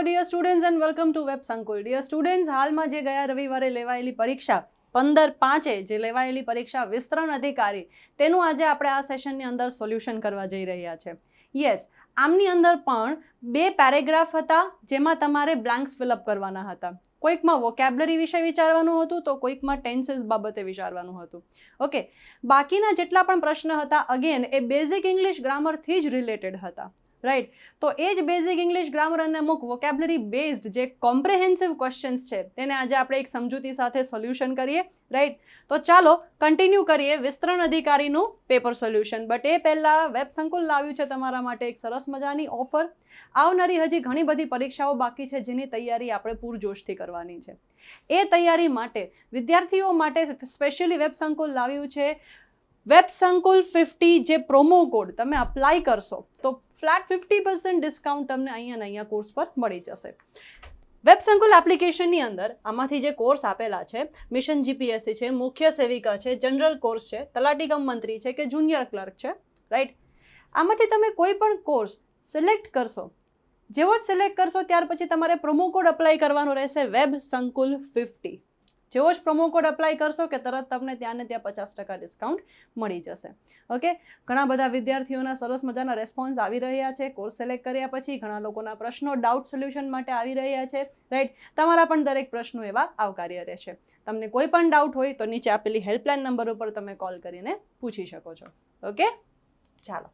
Hello dear students and welcome to web Sankul. Dear students, હાલમાં જે ગયા રવિવારે લેવાયેલી પરીક્ષા 15/5 જે લેવાયેલી પરીક્ષા વિસ્તરણ અધિકારી, તેનું આજે આપણે આ સેશનની અંદર સોલ્યુશન કરવા જઈ રહ્યા છે. યસ, આમની અંદર પણ 2 પેરેગ્રાફ હતા જેમાં તમારે બ્લેન્ક્સ ફિલઅપ કરવાના હતા. કોઈકમાં વોકેબ્લરી વિશે વિચારવાનું હતું તો કોઈકમાં ટેન્સીસ બાબતે વિચારવાનું હતું. ઓકે, બાકીના જેટલા પણ પ્રશ્ન હતા અગેન એ બેઝિક ઇંગ્લિશ ગ્રામરથી જ રિલેટેડ હતા. રાઈટ, તો એ જ બેઝિક ઇંગ્લિશ ગ્રામર અને અમુક વોકેબ્લરી બેઝડ જે કોમ્પ્રેહેન્સિવ ક્વેશ્ચન્સ છે તેને આજે આપણે એક સમજૂતી સાથે સોલ્યુશન કરીએ. રાઈટ, તો ચાલો કન્ટિન્યુ કરીએ વિસ્તરણ અધિકારીનું પેપર સોલ્યુશન. બટ એ પહેલાં વેબ સંકુલ લાવ્યું છે તમારા માટે એક સરસ મજાની ઓફર. આવનારી હજી ઘણી બધી પરીક્ષાઓ બાકી છે જેની તૈયારી આપણે પૂરજોશથી કરવાની છે. એ તૈયારી માટે વિદ્યાર્થીઓ માટે સ્પેશિયલી વેબ સંકુલ લાવ્યું છે વેબ સંકુલ 50. જે પ્રોમો કોડ તમે અપ્લાય કરશો તો ફ્લેટ 50% ડિસ્કાઉન્ટ તમને અહીંયા કોર્સ પર મળી જશે. વેબ સંકુલ એપ્લિકેશનની અંદર આમાંથી જે કોર્સ આપેલા છે, મિશન જીપીએસસી છે, મુખ્ય સેવિકા છે, જનરલ કોર્સ છે, તલાટી કમ મંત્રી છે કે જુનિયર ક્લર્ક છે. રાઈટ, આમાંથી તમે કોઈ પણ કોર્સ સિલેક્ટ કરશો, જેવો જ સિલેક્ટ કરશો ત્યાર પછી તમારે પ્રોમો કોડ અપ્લાય કરવાનો રહેશે વેબ સંકુલ 50. જેવો જ પ્રોમો કોડ અપ્લાય કરશો કે તરત તમને ત્યાં ને ત્યાં 50% ડિસ્કાઉન્ટ મળી જશે. ઓકે, ઘણા બધા વિદ્યાર્થીઓના સરસ મજાના રેસ્પોન્સ આવી રહ્યા છે કોર્સ સિલેક્ટ કર્યા પછી. ઘણા લોકોના પ્રશ્નો ડાઉટ સોલ્યુશન માટે આવી રહ્યા છે. રાઈટ, તમારા પણ દરેક પ્રશ્નો એવા આવકાર્ય રહેશે. તમને કોઈ પણ ડાઉટ હોય તો નીચે આપેલી હેલ્પલાઇન નંબર ઉપર તમે કોલ કરીને પૂછી શકો છો. ઓકે, ચાલો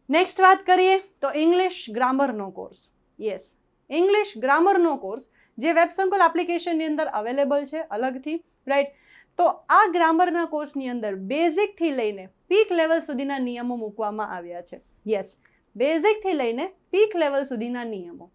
નેક્સ્ટ વાત કરીએ તો ઇંગ્લિશ ગ્રામરનો કોર્સ. યસ, ઇંગ્લિશ ગ્રામરનો કોર્સ જે વેબ સંકુલ એપ્લિકેશનની અંદર અવેલેબલ છે અલગથી. રાઈટ, તો આ ગ્રામરના કોર્સની અંદર બેઝિકથી લઈને પીક લેવલ સુધીના નિયમો મૂકવામાં આવ્યા છે. યસ, બેઝિકથી લઈને પીક લેવલ સુધીના નિયમો,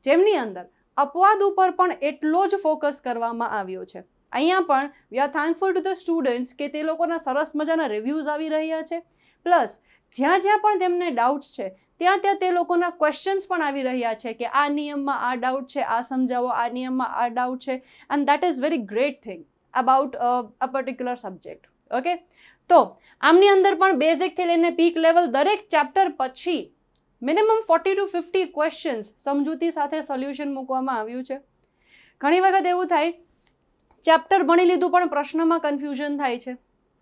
જેમની અંદર અપવાદ ઉપર પણ એટલો જ ફોકસ કરવામાં આવ્યો છે. અહીંયા પણ we are thankful to the students કે તે લોકોના સરસ મજાના રિવ્યૂઝ આવી રહ્યા છે. પ્લસ જ્યાં પણ તેમને ડાઉટ્સ છે ત્યાં તે લોકોના ક્વેશ્ચન્સ પણ આવી રહ્યા છે કે આ નિયમમાં આ ડાઉટ છે, આ સમજાવો, આ નિયમમાં આ ડાઉટ છે. And that is very great thing about a particular subject. Okay, તો આમની અંદર પણ બેઝિકથી લઈને પીક લેવલ દરેક ચેપ્ટર પછી મિનિમમ 40 to 50 ક્વેશ્ચન્સ સમજૂતી સાથે સોલ્યુશન મૂકવામાં આવ્યું છે. ઘણી વખત એવું થાય ચેપ્ટર ભણી લીધું પણ પ્રશ્નમાં કન્ફ્યુઝન થાય છે.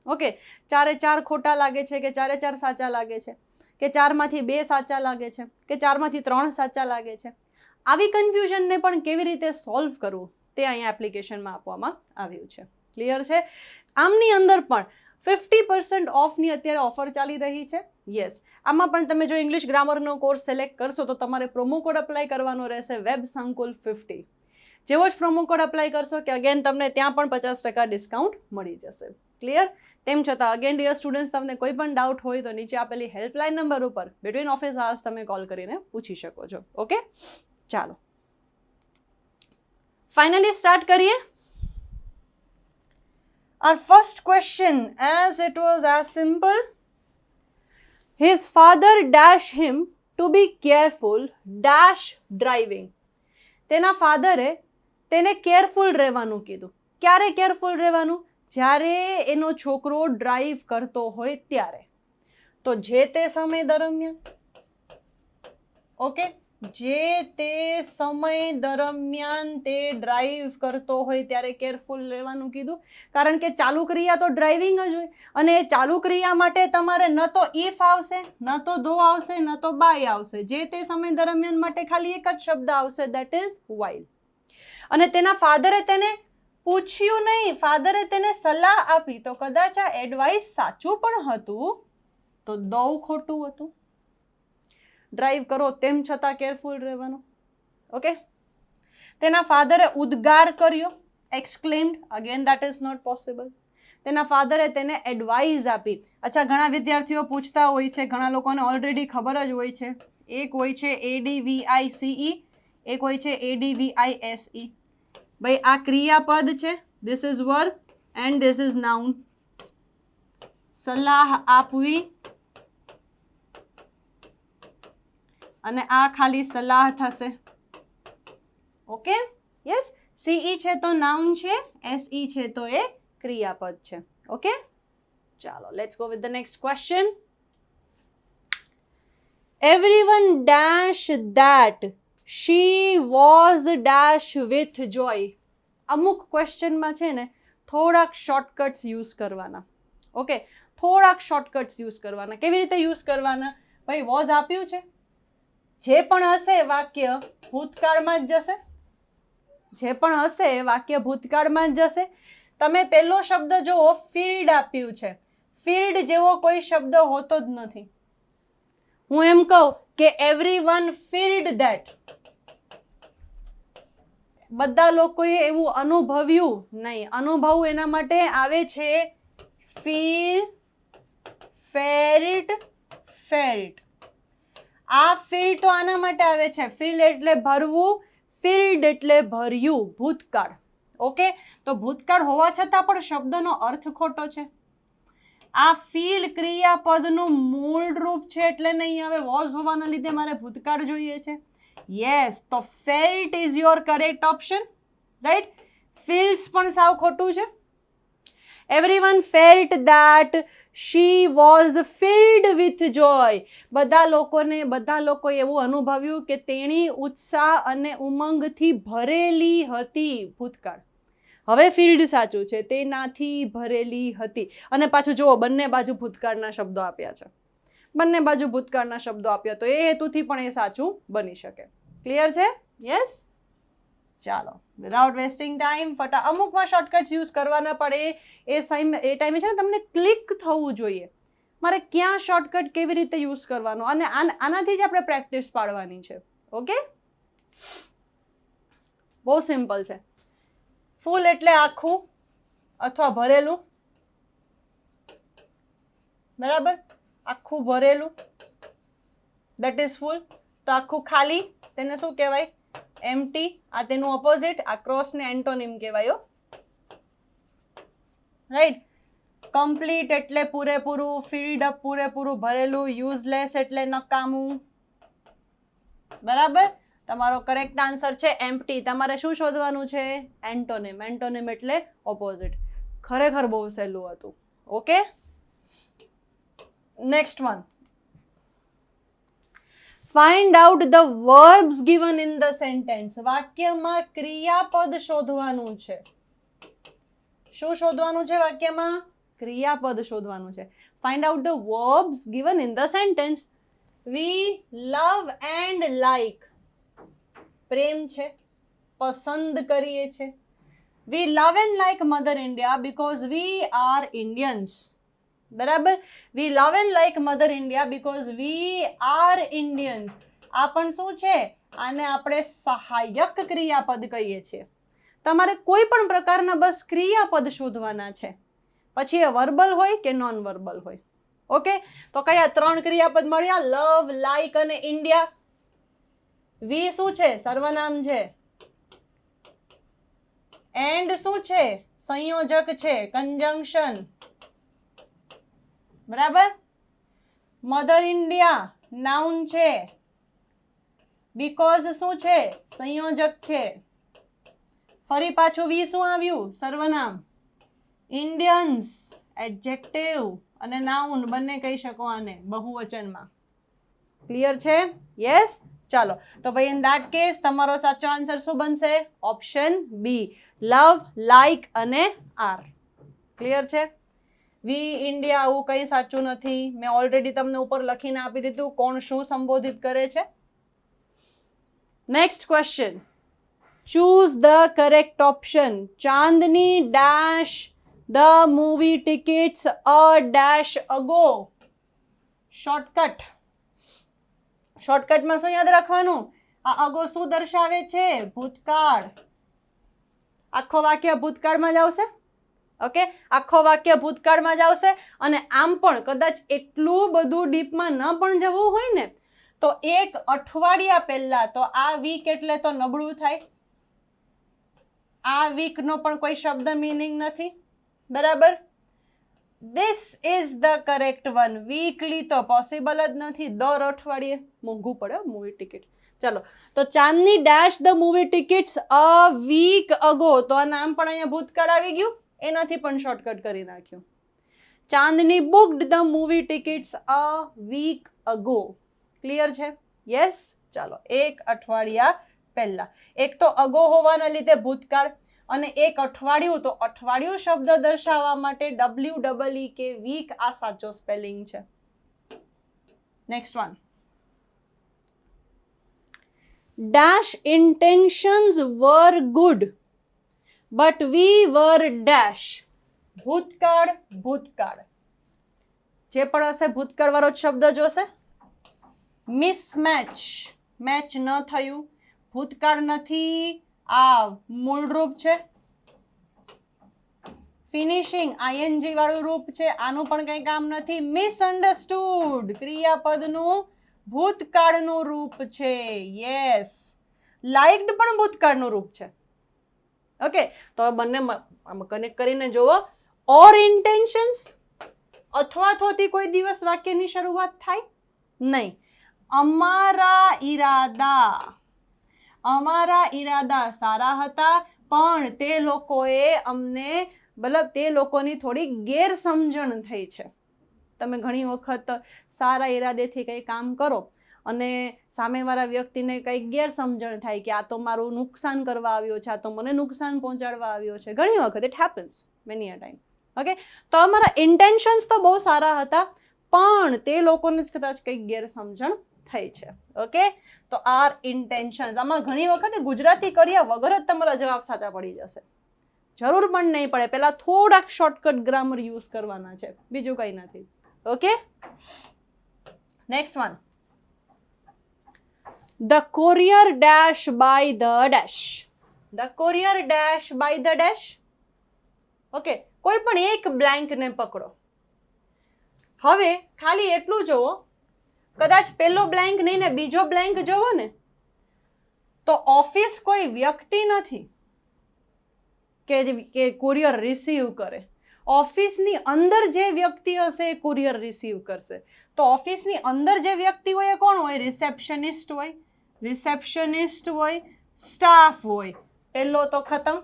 ઓકે, 4 ખોટા લાગે છે કે 4 સાચા લાગે છે કે 4માંથી 2 સાચા લાગે છે કે 4માંથી 3 સાચા લાગે છે. આવી કન્ફ્યુઝનને પણ કેવી રીતે સોલ્વ કરવું તે અહીંયા એપ્લિકેશનમાં આપવામાં આવ્યું છે. ક્લિયર છે? આમની અંદર પણ 50% ઓફની અત્યારે ઓફર ચાલી રહી છે. યસ, આમાં પણ તમે જો ઇંગ્લિશ ગ્રામરનો કોર્સ સિલેક્ટ કરશો તો તમારે પ્રોમો કોડ અપ્લાય કરવાનો રહેશે વેબ સંકુલ 50. જેવો જ પ્રોમો કોડ અપ્લાય કરશો કે અગેન તમને ત્યાં પણ 50% ડિસ્કાઉન્ટ મળી જશે. ક્લિયર? તેમ છતાં અગેન ડિયર સ્ટુડન્ટ્સ, તમને કોઈ પણ ડાઉટ હોય તો નીચે આપેલી હેલ્પલાઇન નંબર ઉપર બિટવીન ઓફિસ આવર્સ તમે કોલ કરીને પૂછી શકો છો. ઓકે, ચાલો ફાઇનલી સ્ટાર્ટ કરીએ. Our first question, as it was as simple, his father dash him to be careful dash driving. તેના ફાધરે તેને કેરફુલ રહેવાનું કીધું. ક્યારે કેરફુલ રહેવાનું? જ્યારે એનો છોકરો ડ્રાઈવ કરતો હોય ત્યારે. તો જે તે સમય દરમિયાન, ઓકે, જે તે સમય દરમિયાન તે ડ્રાઈવ કરતો હોય ત્યારે કેરફુલ રહેવાનું કીધું. કારણ કે ચાલુ ક્રિયા તો ડ્રાઇવિંગ જ હોય અને એ ચાલુ ક્રિયા માટે તમારે ન તો ઇફ આવશે, ન તો ધો આવશે, ન તો બાય આવશે. જે તે સમય દરમિયાન માટે ખાલી એક જ શબ્દ આવશે, દેટ ઇઝ while. અને તેના ફાધરે તેને પૂછ્યું નહીં, ફાધરે તેને સલાહ આપી. તો કદાચ આ એડવાઇસ સાચું પણ હતું તો દઉં ખોટું હતું. ડ્રાઈવ કરો તેમ છતાં કેરફુલ રહેવાનું. ઓકે, તેના ફાધરે ઉદ્ગાર કર્યો, exclaimed, again that is not possible. તેના ફાધરે તેને એડવાઇસ આપી. અચ્છા, ઘણા વિદ્યાર્થીઓ પૂછતા હોય છે, ઘણા લોકોને ઓલરેડી ખબર જ હોય છે. એક હોય છે ADVICE, એક હોય છે ADVISE. ભાઈ આ ક્રિયાપદ છે, this is verb and this is noun. સલાહ આપવી અને આ ખાલી સલાહ થશે. ઓકે, યસ, CE છે તો નાઉન છે, SE છે તો એ ક્રિયાપદ છે. ઓકે, ચાલો let's go with the next question. Everyone dash that she was dash with joy. અમુક ક્વેશ્ચનમાં છે ને થોડાક શોર્ટકટ્સ યુઝ કરવાના. ઓકે, થોડાક શોર્ટકટ્સ યુઝ કરવાના. કેવી રીતે યુઝ કરવાના? ભાઈ વોઝ આપ્યું છે, જે પણ હશે વાક્ય ભૂતકાળમાં જ જશે. જે પણ હશે વાક્ય ભૂતકાળમાં જ જશે. તમે પહેલો શબ્દ જુઓ, ફિલ્ડ આપ્યું છે. ફિલ્ડ જેવો કોઈ શબ્દ હોતો જ નથી. હું એમ કહું કે એવરીવન ફિલ્ડ ધેટ, બધા લોકોએ એવું અનુભવ્યું નહીં. અનુભવ એના માટે આવે છે ફીલ, ફેલ્ટ, ફેલ્ટ. આ ફીલ તો આના માટે આવે છે. ફીલ એટલે ભરવું, ફિલ્ડ એટલે ભર્યું, ભૂતકાળ. ઓકે, તો ભૂતકાળ હોવા છતાં પણ શબ્દનો અર્થ ખોટો છે. આ ફીલ ક્રિયાપદનું મૂળ રૂપ છે એટલે નહીં આવે. વોઝ હોવાના લીધે મારે ભૂતકાળ જોઈએ છે. યસ, તો felt is your correct option, right. Feels પણ સાવ ખોટું છે. Everyone felt that she was filled with joy. બધા લોકોએ એવું અનુભવ્યું કે તેણી ઉત્સાહ અને ઉમંગથી ભરેલી હતી. ભૂતકાળ. હવે ફિલ્ડ સાચું છે, તેનાથી ભરેલી હતી. અને પાછું જુઓ, બંને બાજુ ભૂતકાળના શબ્દો આપ્યા છે. બંને બાજુ ભૂતકાળના શબ્દો આપ્યા, તો એ હેતુથી પણ એ સાચું બની શકે. ક્લિયર છે? યસ. ચાલો, વિધાઉટ વેસ્ટિંગ ટાઈમ અમુકમાં શોર્ટકટ્સ યુઝ કરવાના પડે. એ ટાઈમે છે ને તમને ક્લિક થવું જોઈએ, મારે ક્યાં શોર્ટકટ કેવી રીતે યુઝ કરવાનો, અને આનાથી જ આપણે પ્રેક્ટિસ પાડવાની છે. ઓકે, બહુ સિમ્પલ છે. ફૂલ એટલે આખું અથવા ભરેલું, બરાબર. આખું ભરેલું, દેટ ઇઝ ફૂલ. તો આખું ખાલી, તેને શું કહેવાય? એમ્પ્ટી. આ તેનું ઓપોઝિટ, આ ક્રોસને એન્ટોનિમ કહેવાય. રાઈટ. કમ્પ્લીટ એટલે પૂરેપૂરું, ફિલ્ડ અપ પૂરેપૂરું ભરેલું, યુઝલેસ એટલે નકામું. બરાબર. તમારો કરેક્ટ આન્સર છે એમ્પ્ટી. તમારે શું શોધવાનું છે? એન્ટોનિમ. એન્ટોનિમ એટલે ઓપોઝિટ. ખરેખર બહુ સહેલું હતું. Okay, next one. Find out the verbs given in the sentence. વાક્યમાં ક્રિયાપદ શોધવાનું છે. શું શોધવાનું છે વાક્યમાં? ક્રિયાપદ શોધવાનું છે. Find out the verbs given in the sentence. We love and like. પ્રેમ છે, પસંદ કરીએ છે. We love and like mother India because we are Indians. બરાબર. We love and like mother India because we are Indians. આ પણ શું છે? આને આપણે સહાયક ક્રિયાપદ કહીએ છીએ. તમારે કોઈ પણ પ્રકારના બસ ક્રિયાપદ શોધવાના છે, પછી એ વર્બલ હોય કે નોન વર્બલ હોય. ઓકે, તો કયા 3 ક્રિયાપદ મળ્યા? લવ, લાઈક અને ઇન્ડિયા. વી શું છે? સર્વનામ છે. એન્ડ શું છે? સંયોજક છે, કંજંક્શન. બરાબર. મધર ઇન્ડિયા નાઉન છે. બીકોઝ શું છે? સંયોજક છે. ફરી પાછું વી શું આવ્યું? સર્વનામ. ઇન્ડિયન્સ એડજેક્ટિવ અને નાઉન બંને કહી શકો આને બહુવચનમાં. ક્લિયર છે? યસ. ચાલો, તો ભાઈ ઇન ધેટ કેસ તમારો સાચો આન્સર શું બનશે? ઓપ્શન બી, લવ, લાઈક અને આર. ક્લિયર છે? વી, ઇન્ડિયા આવું કંઈ સાચું નથી. મેં ઓલરેડી તમને ઉપર લખીને આપી દીધું કોણ શું સંબોધિત કરે છે. Next question. Choose the correct option. Chandni dash the movie tickets a dash ago. Shortcut. શોર્ટકટમાં શું યાદ રાખવાનું? આ અગો શું દર્શાવે છે? ભૂતકાળ. આખો વાક્ય ભૂતકાળમાં જ આવશે. ઓકે, આખો વાક્ય ભૂતકાળમાં જ આવશે. અને આમ પણ કદાચ એટલું બધું ડીપમાં ન પણ જવું હોય ને, તો 1 અઠવાડિયા પહેલા, તો આ વીક એટલે તો નબળું થાય. આ વીકનો પણ કોઈ શબ્દ મિનિંગ નથી. બરાબર. This is the correct one. Weekly તો પોસિબલ જ નથી. દર અઠવાડિયે મોંઘું પડે મૂવી ટિકિટ. ચલો, તો Chandni dash the movie tickets a week ago. તો આ નામ પણ અહીંયા ભૂતકાળ આવી ગયું. એનાથી પણ શોર્ટકટ કરી નાખ્યું. Chandni booked the movie tickets a week ago. Clear છે? યસ. ચાલો, 1 અઠવાડિયા પહેલા. એક તો અગો હોવાના લીધે ભૂતકાળ, અને એક અઠવાડિયું, તો અઠવાડિયું શબ્દ દર્શાવવા માટે WEEK વીક આ સાચો સ્પેલિંગ છે. Next one. Dash intentions were good but we were dash. ભૂતકાળ ભૂતકાળ જે પણ હશે ભૂતકાળ વાળો શબ્દ જોશે. મિસમેચ, મેચ ન થયું, ભૂતકાળ નથી, આ મૂળરૂપ છે. ફિનિશિંગ ING વાળું રૂપ છે, આનું પણ કંઈ કામ નથી. મિસઅન્ડરસ્ટુડ, ક્રિયાપદનું ભૂતકાળનું રૂપ છે. યસ. લાઇક્ડ પણ ભૂતકાળનું રૂપ છે. ઓકે, તો બંને કનેક્ટ કરીને જુઓ. ઓર ઇન્ટેન્શન્સ, અથવા થોથી કોઈ દિવસ વાક્યની શરૂઆત થાય નહીં. અમારા ઈરાદા સારા હતા, પણ તે લોકોએ અમને, મતલબ તે લોકોની થોડી ગેરસમજણ થઈ છે. તમે ઘણી વખત સારા ઈરાદેથી કંઈ કામ કરો અને સામેવાળા વ્યક્તિને કંઈક ગેરસમજણ થાય કે આ તો મારું નુકસાન કરવા આવ્યો છે, આ તો મને નુકસાન પહોંચાડવા આવ્યો છે. ઘણી વખત it happens many a time. Okay, તો અમારા ઇન્ટેન્શન્સ તો બહુ સારા હતા, પણ તે લોકોને જ કદાચ કંઈક ગેરસમજણ થઈ છે. ઓકે, તો આર ઇન્ટેન્શન્સ. આમાં ઘણી વખત ગુજરાતી કર્યા વગર જ તમારા જવાબ સાચા પડી જશે. જરૂર પણ નહીં પડે, પહેલા થોડાક શોર્ટકટ ગ્રામર યુઝ કરવાના છે, બીજું કંઈ નથી. Okay, next one. The courier dash by the dash. The courier dash by the dash. Okay, કોઈ પણ એક બ્લેન્કને પકડો. હવે ખાલી એટલું જોવો, કદાચ પહેલો બ્લેન્ક નહીં ને બીજો બ્લેન્ક જોવો ને, તો ઓફિસ કોઈ વ્યક્તિ નથી કે કુરિયર રિસીવ કરે. ઓફિસની અંદર જે વ્યક્તિ હશે એ કુરિયર રિસીવ કરશે. તો ઓફિસની અંદર જે વ્યક્તિ હોય એ કોણ હોય? રિસેપ્શનિસ્ટ હોય, સ્ટાફ હોય. પહેલો તો ખતમ.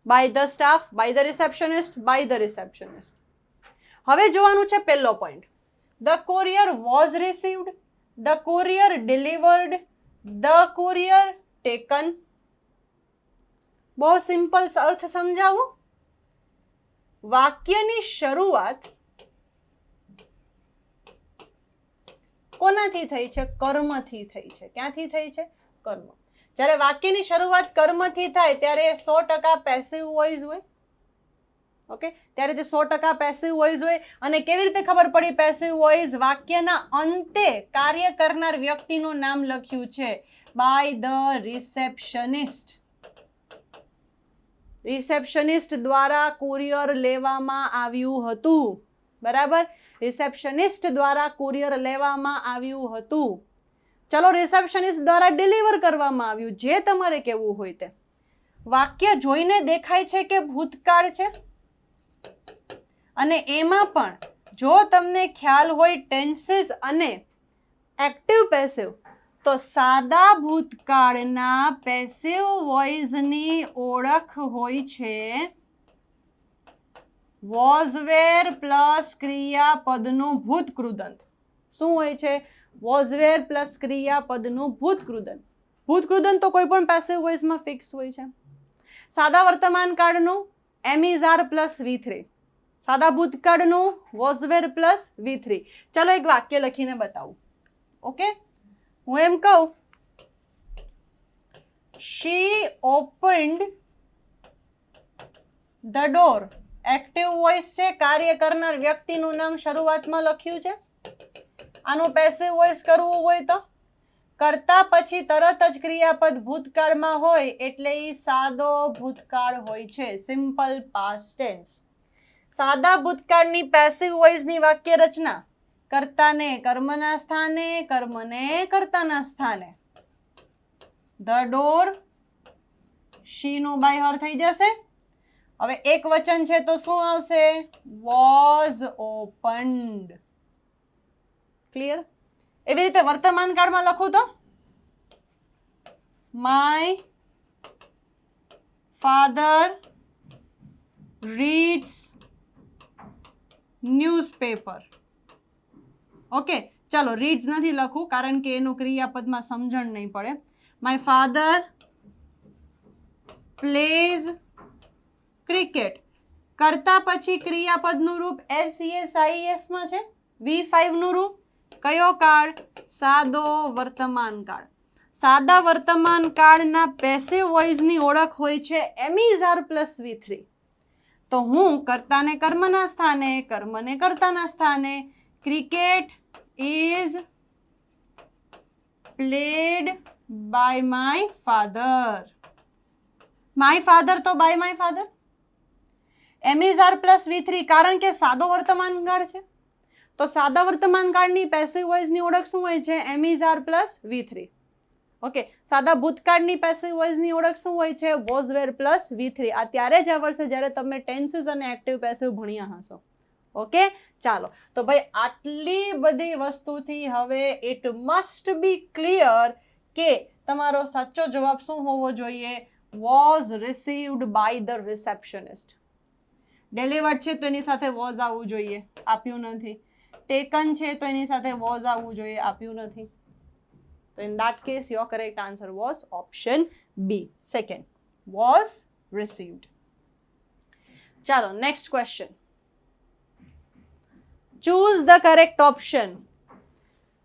By the staff, by the receptionist, by the receptionist. હવે જોવાનું છે પહેલો point. The courier was received, the courier delivered, the courier taken. બહુ સિમ્પલ અર્થ સમજાવું. વાક્યની શરૂઆત કોનાથી થઈ છે? કર્મથી થઈ છે. ક્યાંથી થઈ છે? કર્મ. જ્યારે વાક્યની શરૂઆત કર્મથી થાય ત્યારે 100% પેસિવ વોઇસ હોય. ઓકે, ત્યારે તે 100% પેસિવ વોઇસ હોય. અને કેવી રીતે ખબર પડી પેસિવ વોઇસ? વાક્યના અંતે કાર્ય કરનાર વ્યક્તિનું નામ લખ્યું છે, બાય ધ રિસેપ્શનિસ્ટ. રિસેપ્શનિસ્ટ દ્વારા કુરિયર લેવામાં આવ્યું હતું. બરાબર, રિસેપ્શનિસ્ટ દ્વારા કુરિયર લેવામાં આવ્યું હતું. ચલો, રિસેપ્શનિસ્ટ દ્વારા ડિલિવર કરવામાં આવ્યું, જે તમારે કહેવું હોય તે. વાક્ય જોઈને દેખાય છે કે ભૂતકાળ છે, અને એમાં પણ જો તમને ખ્યાલ હોય ટેન્સીસ અને એક્ટિવ પેસિવ, તો સાદા ભૂતકાળના પેસિવ વોઇસની ઓળખ હોય છે વોઝ વેર પ્લસ ક્રિયાપદનું ભૂતકૃદંત. શું હોય છે? Was wear plus ક્રિયાપદનું ભૂતકૃદંત. ભૂતકૃદંત તો કોઈ પણ પેસિવ વોઇસમાં ફિક્સ હોય છે. સાદા વર્તમાન કાળનું એમ આર પ્લસ V3. સાદા ભૂતકાળનું વોઝ વેર પ્લસ V3. ચલો એક વાક્ય લખીને બતાવું. ઓકે, હું એમ કહું, she opened the door. Active voice છે, કાર્ય કરનાર વ્યક્તિનું નામ શરૂઆતમાં લખ્યું છે. આનું પેસિવ વોઇસ કરવું હોય તો કરતા પછી તરત જ ક્રિયાપદ ભૂતકાળમાં હોય એટલે એ સાદો ભૂતકાળ હોય છે, સિમ્પલ પાસ્ટ ટેન્સ. સાદા ભૂતકાળની પેસિવ વોઇસની વાક્ય રચના કર્તાને કર્મના સ્થાને, કર્મને કર્તાના સ્થાને. ધ ડોર, શી નું બાય હર થઈ જશે. હવે એક વચન છે તો શું આવશે? Was opened. ક્લિયર? એવી રીતે વર્તમાન કાળમાં લખું તો my father reads newspaper. Okay, ચાલો રીડ્સ નથી લખું કારણ કે એનું ક્રિયાપદમાં સમજણ નહીં પડે. My father plays cricket. કરતા પછી ક્રિયાપદનું રૂપ SES માં છે. V5 નું રૂપ કયો કાળ? સાદો વર્તમાન કાળ. સાદા વર્તમાન કાળના પેસિવ વોઇસની ઓળખ હોય છે એમિઝાર પ્લસ V3. તો હું કર્તાને કર્મના સ્થાને, કર્મને કર્તાના સ્થાને, cricket is played by my father. My father તો by my father. Am is are plus V3 કારણ કે સાદો વર્તમાન કાળ છે. તો સાદા વર્તમાન કાળની પેસિવ વોઇસની ઓળખ શું હોય છે? એમિઝાર પ્લસ V3. ઓકે, સાદા ભૂતકાળની પેસિવ વોઇસની ઓળખ શું હોય છે? Was wear plus V3. આ ત્યારે જ આવડશે જ્યારે તમે ટેન્સીસ અને એક્ટિવ પેસિવ ભણ્યા હશો. ઓકે, ચાલો તો ભાઈ આટલી બધી વસ્તુથી હવે ઇટ મસ્ટ બી ક્લિયર કે તમારો સાચો જવાબ શું હોવો જોઈએ? Was received by the receptionist. Delivered છે તો એની સાથે વોઝ આવવું જોઈએ, આપ્યું નથી. ટેકન છે તો એની સાથે વોઝ આવવું જોઈએ, આપ્યું નથી. તો in that case your correct answer was option B, second, was received. ચાલો next question. Choose the correct option.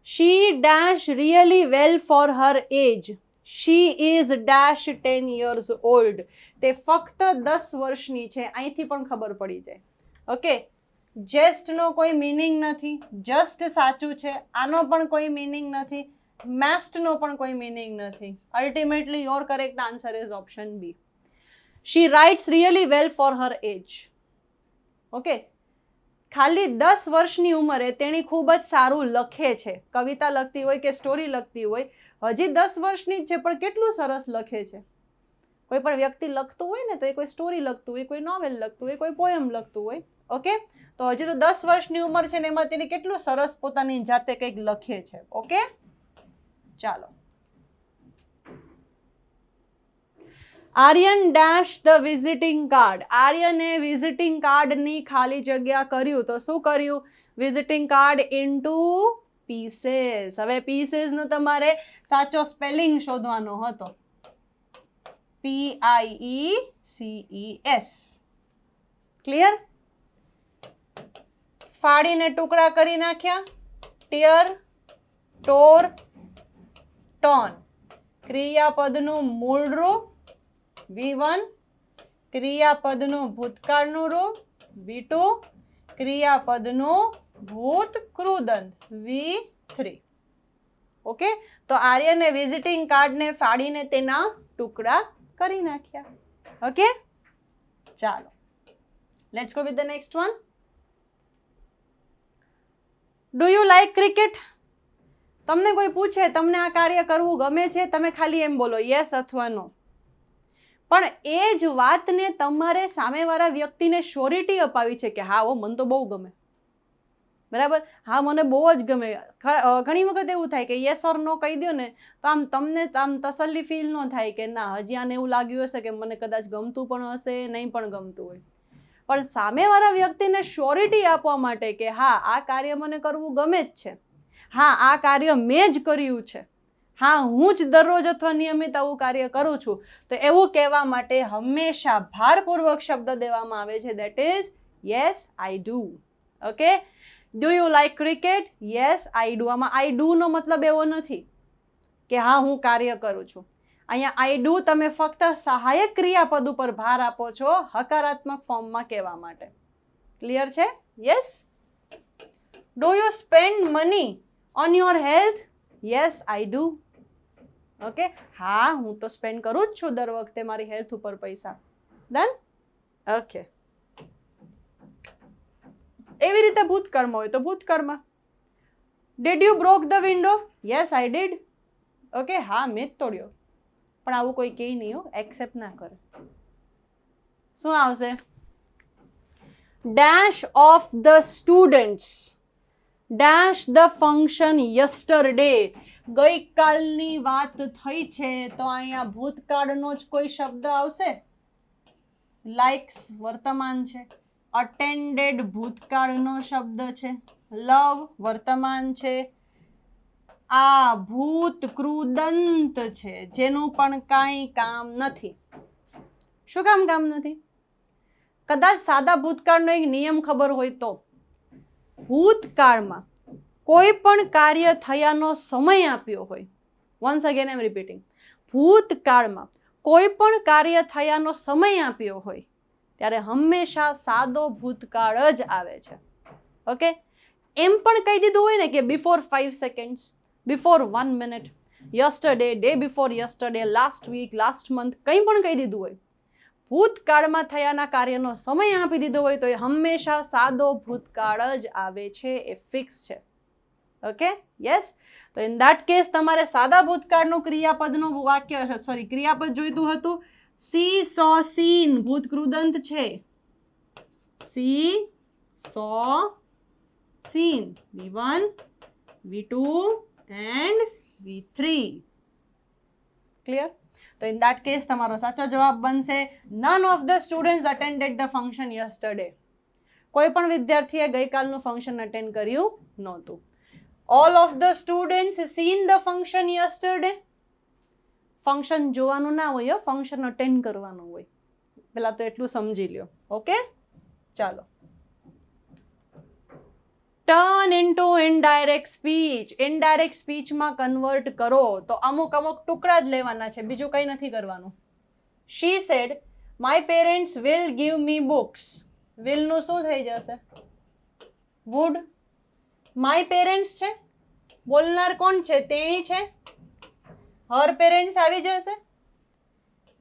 She dash really well for her age. She is dash 10 years old. તે ફક્ત 10 વર્ષની છે. અહીંથી પણ ખબર પડી જાય. ઓકે, જસ્ટનો કોઈ મિનિંગ નથી, જસ્ટ સાચું છે. આનો પણ કોઈ મિનિંગ નથી, મેસ્ટનો પણ કોઈ મિનિંગ નથી. Ultimately your correct answer is option B. She writes really well for her age. Okay, ખાલી 10 વર્ષની ઉંમરે તેણી ખૂબ જ સારું લખે છે. કવિતા લખતી હોય કે સ્ટોરી લખતી હોય, હજી 10 વર્ષની જ છે પણ કેટલું સરસ લખે છે. કોઈ પણ વ્યક્તિ લખતું હોય ને તો એ કોઈ સ્ટોરી લખતું હોય, કોઈ નોવેલ લખતું હોય, કોઈ પોયમ લખતું હોય. ઓકે, તો હજી તો 10 વર્ષની ઉંમર છે ને એમાં તેને કેટલું સરસ પોતાની જાતે કંઈક લખે છે. ઓકે, ચાલો. Aryan dash the visiting card. આર્યને વિઝિટિંગ કાર્ડની ખાલી જગ્યા કર્યું તો શું કર્યું? Visiting card into pieces. હવે પીસેસનો તમારે સાચો સ્પેલિંગ શોધવાનો હતો. PIECES. ક્લિયર? ફાડીને ટુકડા કરી નાખ્યા. Tear, ટોર, tone. ક્રિયાપદનું મૂળ રૂપ V1, ક્રિયાપદનું ભૂતકાળનું રૂપ V2, ક્રિયાપદનું ભૂત કૃદંત V3. ઓકે, તો આર્યને વિઝિટિંગ કાર્ડને ફાડીને તેના ટુકડા કરી નાખ્યા. ઓકે, ચાલો let's go with the next one. Do you like cricket? તમને કોઈ પૂછે તમને આ કાર્ય કરવું ગમે છે, તમે ખાલી એમ બોલો યસ અથવા નો. પણ એ જ વાતને તમારે સામેવાળા વ્યક્તિને શ્યોરિટી અપાવી છે કે હા હો મને તો બહુ ગમે. બરાબર, હા મને બહુ જ ગમે. ઘણી વખત એવું થાય કે યસ ઓર નો કહી દો ને તો આમ તમને આમ તસલ્લી ફીલ ન થાય કે ના હજી આને એવું લાગ્યું હશે કે મને કદાચ ગમતું પણ હશે, નહીં પણ ગમતું હોય. પણ સામેવાળા વ્યક્તિને શ્યોરિટી આપવા માટે કે હા આ કાર્ય મને કરવું ગમે જ છે, હા આ કાર્ય મેં જ કર્યું છે, હા હું જ દરરોજ અથવા નિયમિત આવું કાર્ય કરું છું, તો એવું કહેવા માટે હંમેશા ભારપૂર્વક શબ્દ દેવામાં આવે છે, that is yes I do. Okay, do you like cricket? Yes I do. આમાં આઈ ડુ નો મતલબ એવો નથી કે હા હું કાર્ય કરું છું. અહીંયા આઈ ડુ તમે ફક્ત સહાયક ક્રિયાપદ ઉપર ભાર આપો છો હકારાત્મક ફોર્મમાં કહેવા માટે. ક્લિયર છે? Yes. Do you spend money on your health? Yes I do. Okay, હા હું તો સ્પેન્ડ કરું જ છું દર વખતે મારી હેલ્થ ઉપર પૈસા. ડન? ઓકે. એવી રીતે ભૂતકાળમાં હોય તો ભૂતકાળમાં. Did you broke the window? Yes I did. Okay, હા મેં જ તોડ્યો. પણ આવું કોઈ કહે નહીં હો, એક્સેપ્ટ ના કરે. શું આવશે? Dash of the students dash the function yesterday. ગઈકાલની વાત થઈ છે તો અહીંયા ભૂતકાળનો જ કોઈ શબ્દ આવશે. લાઇક્સ વર્તમાન છે, અટેન્ડેડ ભૂતકાળનો શબ્દ છે, લવ વર્તમાન છે, આ ભૂત કૃદંત છે, જેનું પણ કાંઈ કામ નથી. શું કામ નથી? કદાચ સાદા ભૂતકાળનો એક નિયમ ખબર હોય તો, ભૂતકાળમાં કોઈ પણ કાર્ય થયાનો સમય આપ્યો હોય, once again I am repeating, ભૂતકાળમાં કોઈ પણ કાર્ય થયાનો સમય આપ્યો હોય ત્યારે હંમેશા સાદો ભૂતકાળ જ આવે છે. ઓકે, એમ પણ કહી દીધું હોય ને કે before 5 seconds, before 1 minute, yesterday, day before yesterday, last week, last month, કંઈ પણ કહી દીધું હોય, ભૂતકાળમાં થયાના કાર્યનો સમય આપી દીધો હોય તો એ હંમેશા સાદો ભૂતકાળ જ આવે છે. એ ફિક્સ છે. Okay, yes. તો ઇન ધેટ કેસ તમારે સાદા ભૂતકાળનું ક્રિયાપદનું વાક્ય, ક્રિયાપદ જોઈતું હતું. સી સો સીન, ભૂત કૃદંત છે. C so scene, V1, V2 and V3. Clear? તો ઇન ધેટ કેસ તમારો સાચો જવાબ બનશે none of the students attended the function yesterday. કોઈ પણ વિદ્યાર્થીએ ગઈકાલનું ફંક્શન અટેન્ડ કર્યું નહોતું. All of the students seen the function yesterday. Function જોવાનું ના હોય, ફંક્શન અટેન્ડ કરવાનું હોય. પહેલા તો એટલું સમજી લ્યો. ઓકે, ચાલો. Turn into indirect speech. Indirect સ્પીચમાં કન્વર્ટ કરો તો અમુક ટુકડા જ લેવાના છે, બીજું કંઈ નથી કરવાનું. She said my parents will give me books. વિલનું શું થઈ જશે? વુડ. માય પેરેન્ટ્સ છે, બોલનાર કોણ છે? તેણી છે. હર પેરેન્ટ્સ આવી જશે.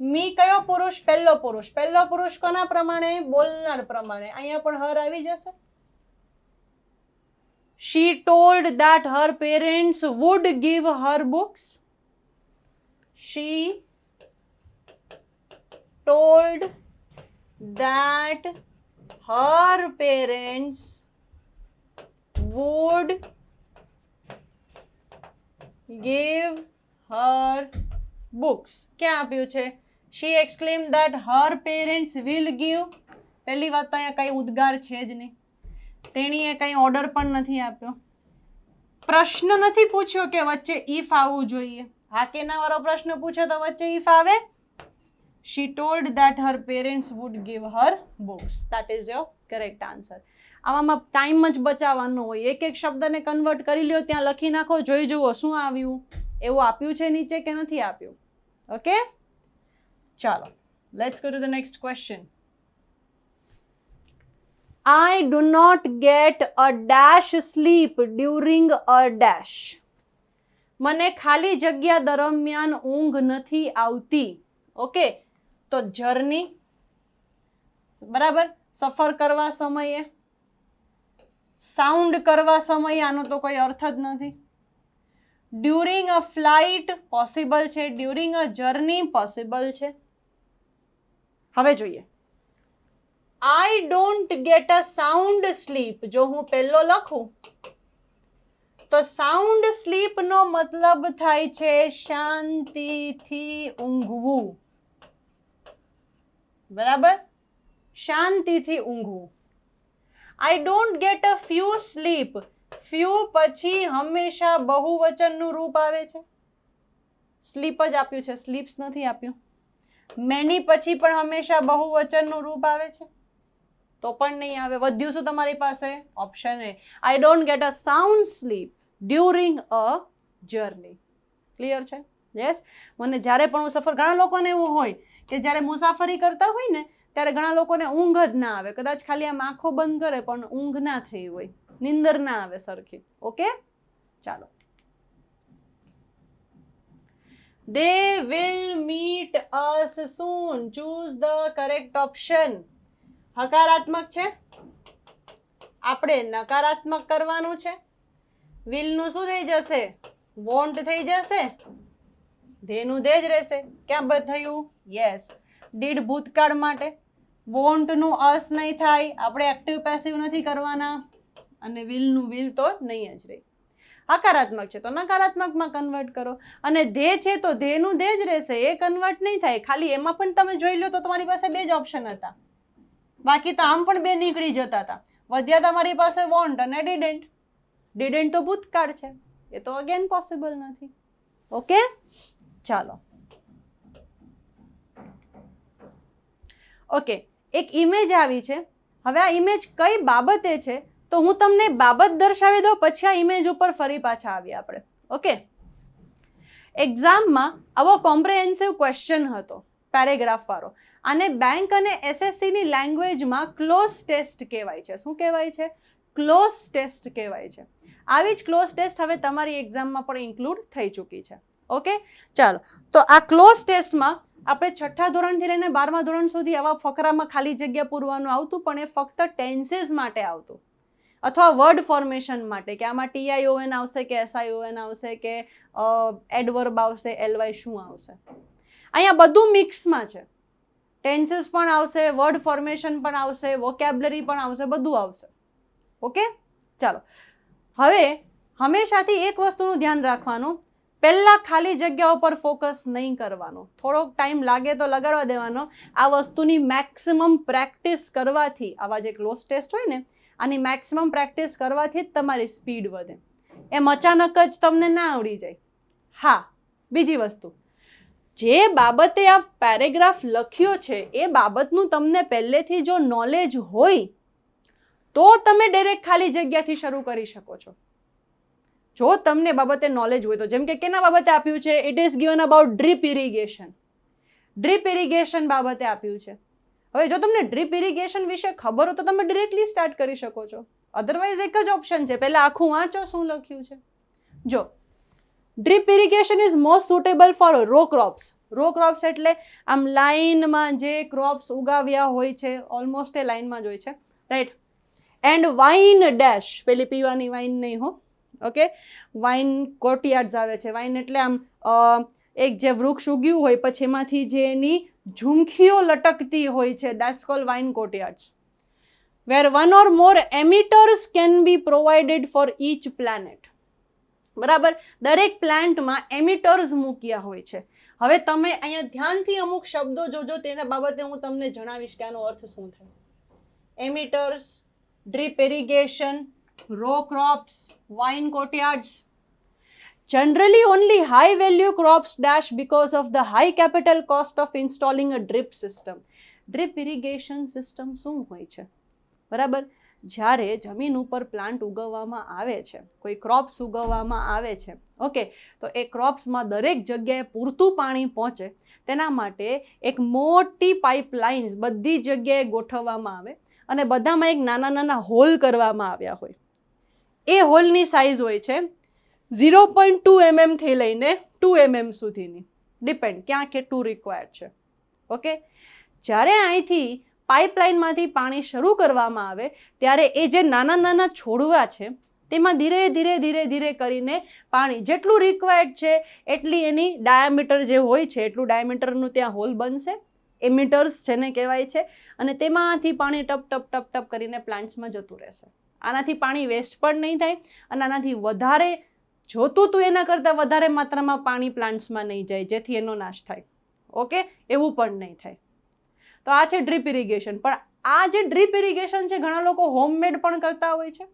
મી કયો પુરુષ? પહેલો પુરુષ. પહેલો પુરુષ કોના પ્રમાણે? બોલનાર પ્રમાણે. અહીંયા પણ હર આવી જશે. She told that her parents would give her books. She told that her parents would give her books. ક્યાં આપ્યું છે? She exclaimed that her parents will give. પહેલી વાત તો અહીંયા કઈ ઉદ્ગાર છે જ નહીં. તેણીએ કંઈ ઓર્ડર પણ નથી આપ્યો. પ્રશ્ન નથી પૂછ્યો કે વચ્ચે ઇફ આવવું જોઈએ. હા કે ના વાળો પ્રશ્ન પૂછે તો વચ્ચે ઇફ આવે. She told that her parents would give her books. That is your correct answer. આમાં ટાઈમ જ બચાવવાનો હોય. એક એક શબ્દને કન્વર્ટ કરી લ્યો, ત્યાં લખી નાખો, જોઈ જુઓ શું આવ્યું. એવું આપ્યું છે નીચે કે નથી આપ્યું. ઓકે, ચાલો, let's go to the next question. I do not get a dash sleep during a dash. મને ખાલી જગ્યા દરમિયાન ઊંઘ નથી આવતી. ઓકે, તો જર્ની, બરાબર, સફર કરવા સમયે, સાઉન્ડ કરવા સમયે, આનો તો કોઈ અર્થ જ નથી. ડ્યુરિંગ અ ફ્લાઇટ પોસિબલ છે, ડ્યુરિંગ અ જર્ની પોસિબલ છે. હવે જોઈએ. I don't get a sound sleep. જો હું પહેલો લખું તો સાઉન્ડ સ્લીપ નો મતલબ થાય છે શાંતિથી ઊંઘવું. બરાબર, શાંતિથી ઊંઘવું. I don't get a few sleep. few પછી હંમેશા બહુવચનનું રૂપ આવે છે. સ્લીપ જ આપ્યું છે, સ્લીપ્સ નથી આપ્યું. મેની પછી પણ હંમેશા બહુવચનનું રૂપ આવે છે, તો પણ નહીં આવે. વધ્યું શું તમારી પાસે? Option A. I don't get a sound sleep during a journey. Clear છે? યસ. મને જ્યારે પણ હું સફર, ઘણા લોકોને એવું હોય કે જ્યારે મુસાફરી કરતા હોય ને ત્યારે ઘણા લોકોને ઊંઘ જ ના આવે. કદાચ ખાલી આમ આંખો બંધ કરે પણ ઊંઘ ના થઈ હોય, નિંદર ના આવે સરખી. ઓકે, ચાલો. They will meet us soon. Choose the correct option. હકારાત્મક છે, આપણે નકારાત્મક કરવાનું છે. વિલનું શું થઈ જશે? વોન્ટ થઈ જશે. ધેનું ધે જ રહેશે. ક્યાં બધ થયું? યસ. ડીડ ભૂતકાળ માટે, વોન્ટનું અસ નહીં થાય, આપણે એક્ટિવ પેસિવ નથી કરવાના, અને વિલનું વિલ તો નહીં જ રહે. હકારાત્મક છે તો નકારાત્મકમાં કન્વર્ટ કરો, અને ધે છે તો ધેનું ધે જ રહેશે, એ કન્વર્ટ નહીં થાય. ખાલી એમાં પણ તમે જોઈ લો તો તમારી પાસે બે જ ઓપ્શન હતા, બાકી તો આમ પણ બે નીકળી જતા હતા. વધ્યા તમારી પાસે વોન્ટ અને ડીડન્ટ. ડીડન્ટ તો ભૂતકાળ છે, એ તો અગેન પોસિબલ નથી. ઓકે, ચાલો. ઓકે, એક ઇમેજ આવી છે. હવે આ ઇમેજ કઈ બાબતે છે તો હું તમને બાબત દર્શાવી દઉં, પછી આ ઇમેજ ઉપર ફરી પાછા આવીએ આપણે. ઓકે, એક્ઝામમાં આવો કોમ્પ્રિહેન્સિવ ક્વેશ્ચન હતો પેરેગ્રાફ વાળો. આને બેંક અને એસએસસીની લેંગ્વેજમાં ક્લોઝ ટેસ્ટ કહેવાય છે. શું કહેવાય છે? ક્લોઝ ટેસ્ટ કહેવાય છે. આવી જ ક્લોઝ ટેસ્ટ હવે તમારી એક્ઝામમાં પણ ઇન્ક્લુડ થઈ ચૂકી છે. ઓકે, ચાલો. તો આ ક્લોઝ ટેસ્ટમાં આપણે 6થા ધોરણથી લઈને 12મા ધોરણ સુધી આવા ફકરામાં ખાલી જગ્યા પૂરવાનું આવતું, પણ એ ફક્ત ટેન્સીસ માટે આવતું અથવા વર્ડ ફોર્મેશન માટે, કે આમાં TION આવશે કે SION આવશે કે એડવર્બ આવશે, LY શું આવશે. અહીંયા બધું મિક્સમાં છે. ટેન્સીસ પણ આવશે, વર્ડ ફોર્મેશન પણ આવશે, વોકેબ્લરી પણ આવશે, બધું આવશે. ઓકે, ચાલો. હવે હંમેશાથી એક વસ્તુનું ધ્યાન રાખવાનું, પહેલાં ખાલી જગ્યા ઉપર ફોકસ નહીં કરવાનું. થોડોક ટાઈમ લાગે તો લગાડવા દેવાનો. આ વસ્તુની મેક્સિમમ પ્રેક્ટિસ કરવાથી, આવા જે ક્લોઝ ટેસ્ટ હોય ને, આની મેક્સિમમ પ્રેક્ટિસ કરવાથી જ તમારી સ્પીડ વધે. એમ અચાનક જ તમને ના આવડી જાય. હા, બીજી વસ્તુ, જે બાબતે આ પેરેગ્રાફ લખ્યો છે એ બાબતનું તમને પહેલેથી જો નોલેજ હોય તો તમે ડાયરેક્ટ ખાલી જગ્યાથી શરૂ કરી શકો છો. જો તમને બાબતે નોલેજ હોય તો, જેમ કે કેના બાબતે આપ્યું છે? It is given about drip irrigation. Drip irrigation બાબતે આપ્યું છે. હવે જો તમને ડ્રીપ ઇરિગેશન વિશે ખબર હોય તો તમે ડિરેક્ટલી સ્ટાર્ટ કરી શકો છો. અધરવાઇઝ એક જ ઓપ્શન છે, પહેલાં આખું વાંચો શું લખ્યું છે. જો drip irrigation is most suitable for row crops. Row crops એટલે આમ લાઇનમાં જે ક્રોપ્સ ઉગાવ્યા હોય છે, ઓલમોસ્ટ એ લાઇનમાં જ હોય છે, રાઈટ. એન્ડ વાઇન ડેશ, પેલી પીવાની વાઇન નહીં હો. ઓકે, વાઇન કોર્ટયાર્ડ્સ આવે છે. વાઇન એટલે આમ એક જે વૃક્ષ ઉગ્યું હોય પછી એમાંથી જે એની ઝુમખીઓ લટકતી હોય છે, that's called vine courtyards. Where one or more emitters can be provided for each planet. બરાબર, દરેક પ્લાન્ટમાં એમિટર્સ મૂક્યા હોય છે. હવે તમે અહીંયા ધ્યાનથી અમુક શબ્દો જોજો, તેના બાબતે હું તમને જણાવીશ કે આનો અર્થ શું થાય. Emitters, drip irrigation, row crops, wine courtyards. Generally only high value crops dash because of the high capital cost of installing a drip system. Drip irrigation system શું હોય છે? બરાબર, જ્યારે જમીન ઉપર પ્લાન્ટ ઉગવવામાં આવે છે, કોઈ ક્રોપ્સ ઉગવવામાં આવે છે, ઓકે, તો એ ક્રોપ્સમાં દરેક જગ્યાએ પૂરતું પાણી પહોંચે તેના માટે એક મોટી પાઇપલાઇન્સ બધી જગ્યાએ ગોઠવવામાં આવે અને બધામાં એક નાના નાના હોલ કરવામાં આવ્યા હોય. એ હોલની સાઇઝ હોય છે 0.2 mm થી લઈને 2 mm સુધીની, ડિપેન્ડ ક્યાં કેટલું રિક્વાયર્ડ છે. ઓકે, જ્યારે અહીંથી પાઇપલાઇનમાંથી પાણી શરૂ કરવામાં આવે ત્યારે એ જે નાના નાના છોડવા છે તેમાં ધીરે ધીરે ધીરે ધીરે કરીને પાણી જેટલું રિક્વાયર્ડ છે એટલી એની ડાયામીટર જે હોય છે એટલું ડાયામીટરનું ત્યાં હોલ બનશે, એમિટર્સ જેને કહેવાય છે, અને તેમાંથી પાણી ટપ ટપ ટપ ટપ કરીને પ્લાન્ટ્સમાં જતું રહેશે. આનાથી પાણી વેસ્ટ પણ નહીં થાય અને આનાથી વધારે જોતું તું એના કરતાં વધારે માત્રામાં પાણી પ્લાન્ટ્સમાં નહીં જાય જેથી એનો નાશ થાય. ઓકે, એવું પણ નહીં થાય. તો આ છે ડ્રીપ ઇરિગેશન. પણ આ જે ડ્રીપ ઇરિગેશન છે ઘણા લોકો હોમમેડ પણ કરતા હોય છે,